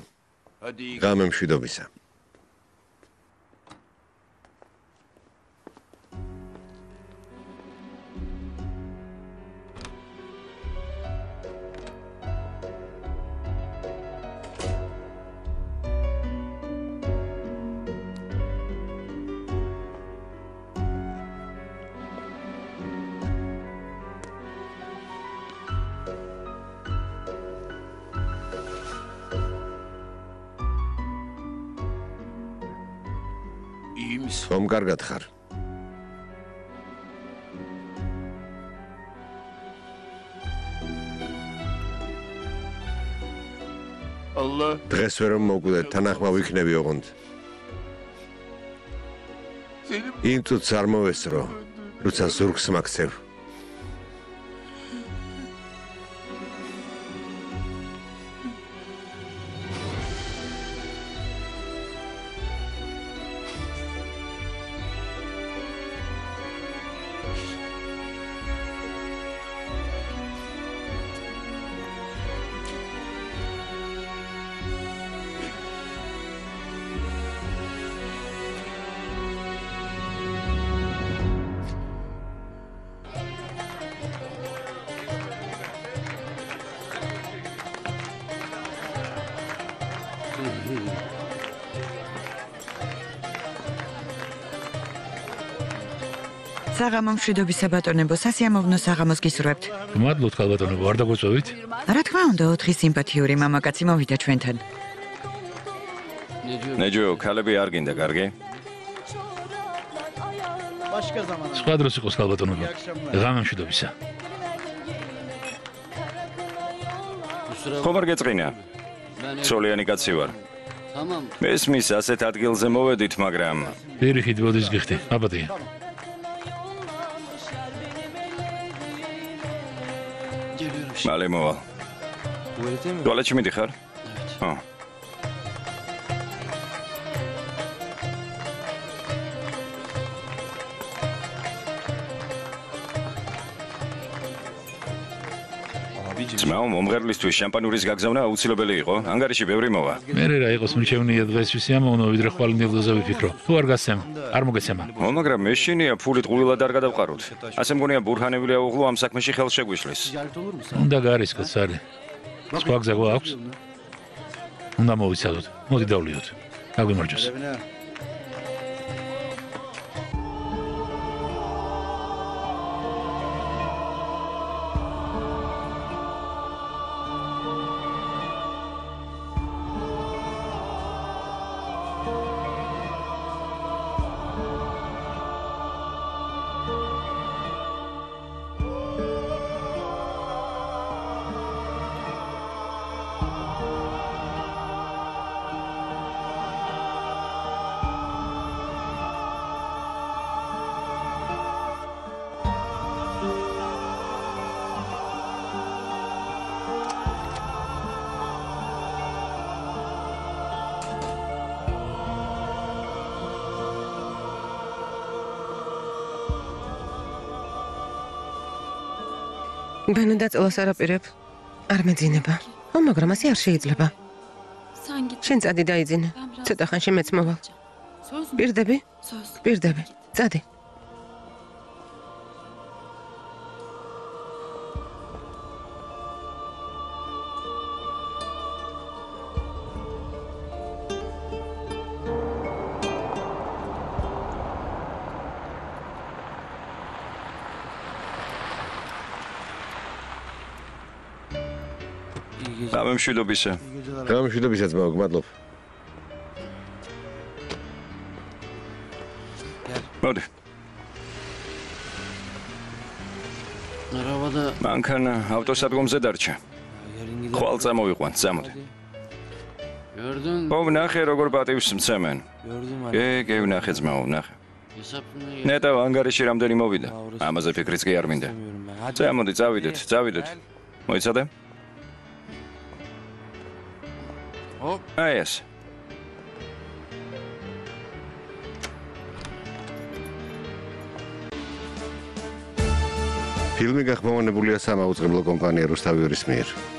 ღამე მშვიდობისა. ხომ კარგად ხარ? დღეს ვერ მოგვიდეთ, თანახმა ვიქნები ოღონდ. იმ წუთს არ მოვესწრო, როცა ზურგს მაქცევ. საღამო მშვიდობისა ბატონებო, სასიამოვნო საღამოს გისურვებთ. გმადლობთ ქალბატონებო, არ დაგუწევით? რა თქმა უნდა, 4 სიმპათიური მამაკაცი მოვიდა ჩვენთან. ნეჯო, ქალები არ გინდა, კარგი? სხვა დროს იყოს ქალბატონებო. ღამე მშვიდობისა. ხომ არ გეწყინა? ცოლიანი კაცი ვარ. მესმის ასეთ ადგილზე მოვედით, მაგრამ პირიქით ბოდის გიხდი, აბადია. მალე მოვალ. ტუალეტში მიდიხარ? ძმაო, მომღერლისთვის შამპანურის გაგზავნა აუცილებელი იყო. ანგარიში ბევრი მოვა. მე რა იყოს მრჩევნია დღესთვის ამოვნო, ვიდრე ხვალ ნილდოზე ვიფიქრო. თუ არ გასცემ, არ მოგეცემა. მაგრამ მეშინია ფულით ყვილად არ გადავყაროთ. ასე მგონია ბურჰანევილი აუღლო ამ საქმეში ხელს შეგვიშლის. უნდა გარისკოთ, სარი. სხვა გზა გვაქვს? უნდა მოვიცადოთ. მოდი დავლიოთ. გაგვიმარჯოს. ბანო დაწოლას არაპირებ. არ მეძინება. მაგრამ ასე არ შეიძლება. შენ წადი დაიძინე. ცოტა ხანში მეც მოვალ. პირდები? პირდები. წადი. ღამე მშვიდობისა. ღამე მშვიდობისა, ძმაო, გმადლობ. მოდი. მანქანა ავტოსადგომზე დარჩა. ხვალ წამოვიყვანთ, წამოდი. ო, ვნახე როგორ პატივს მცემენ. კი, ვნახე ძმაო, ვნახე. ნეტა ანგარიში რამდენი მოვიდა. ამაზე ფიქრიც კი არ მინდა. წამოდი, წავიდეთ. მოიცადე? აი ეს. ფილმი გახმოვანებულია სამაუწყებლო კომპანია რუსთავიორის მიერ.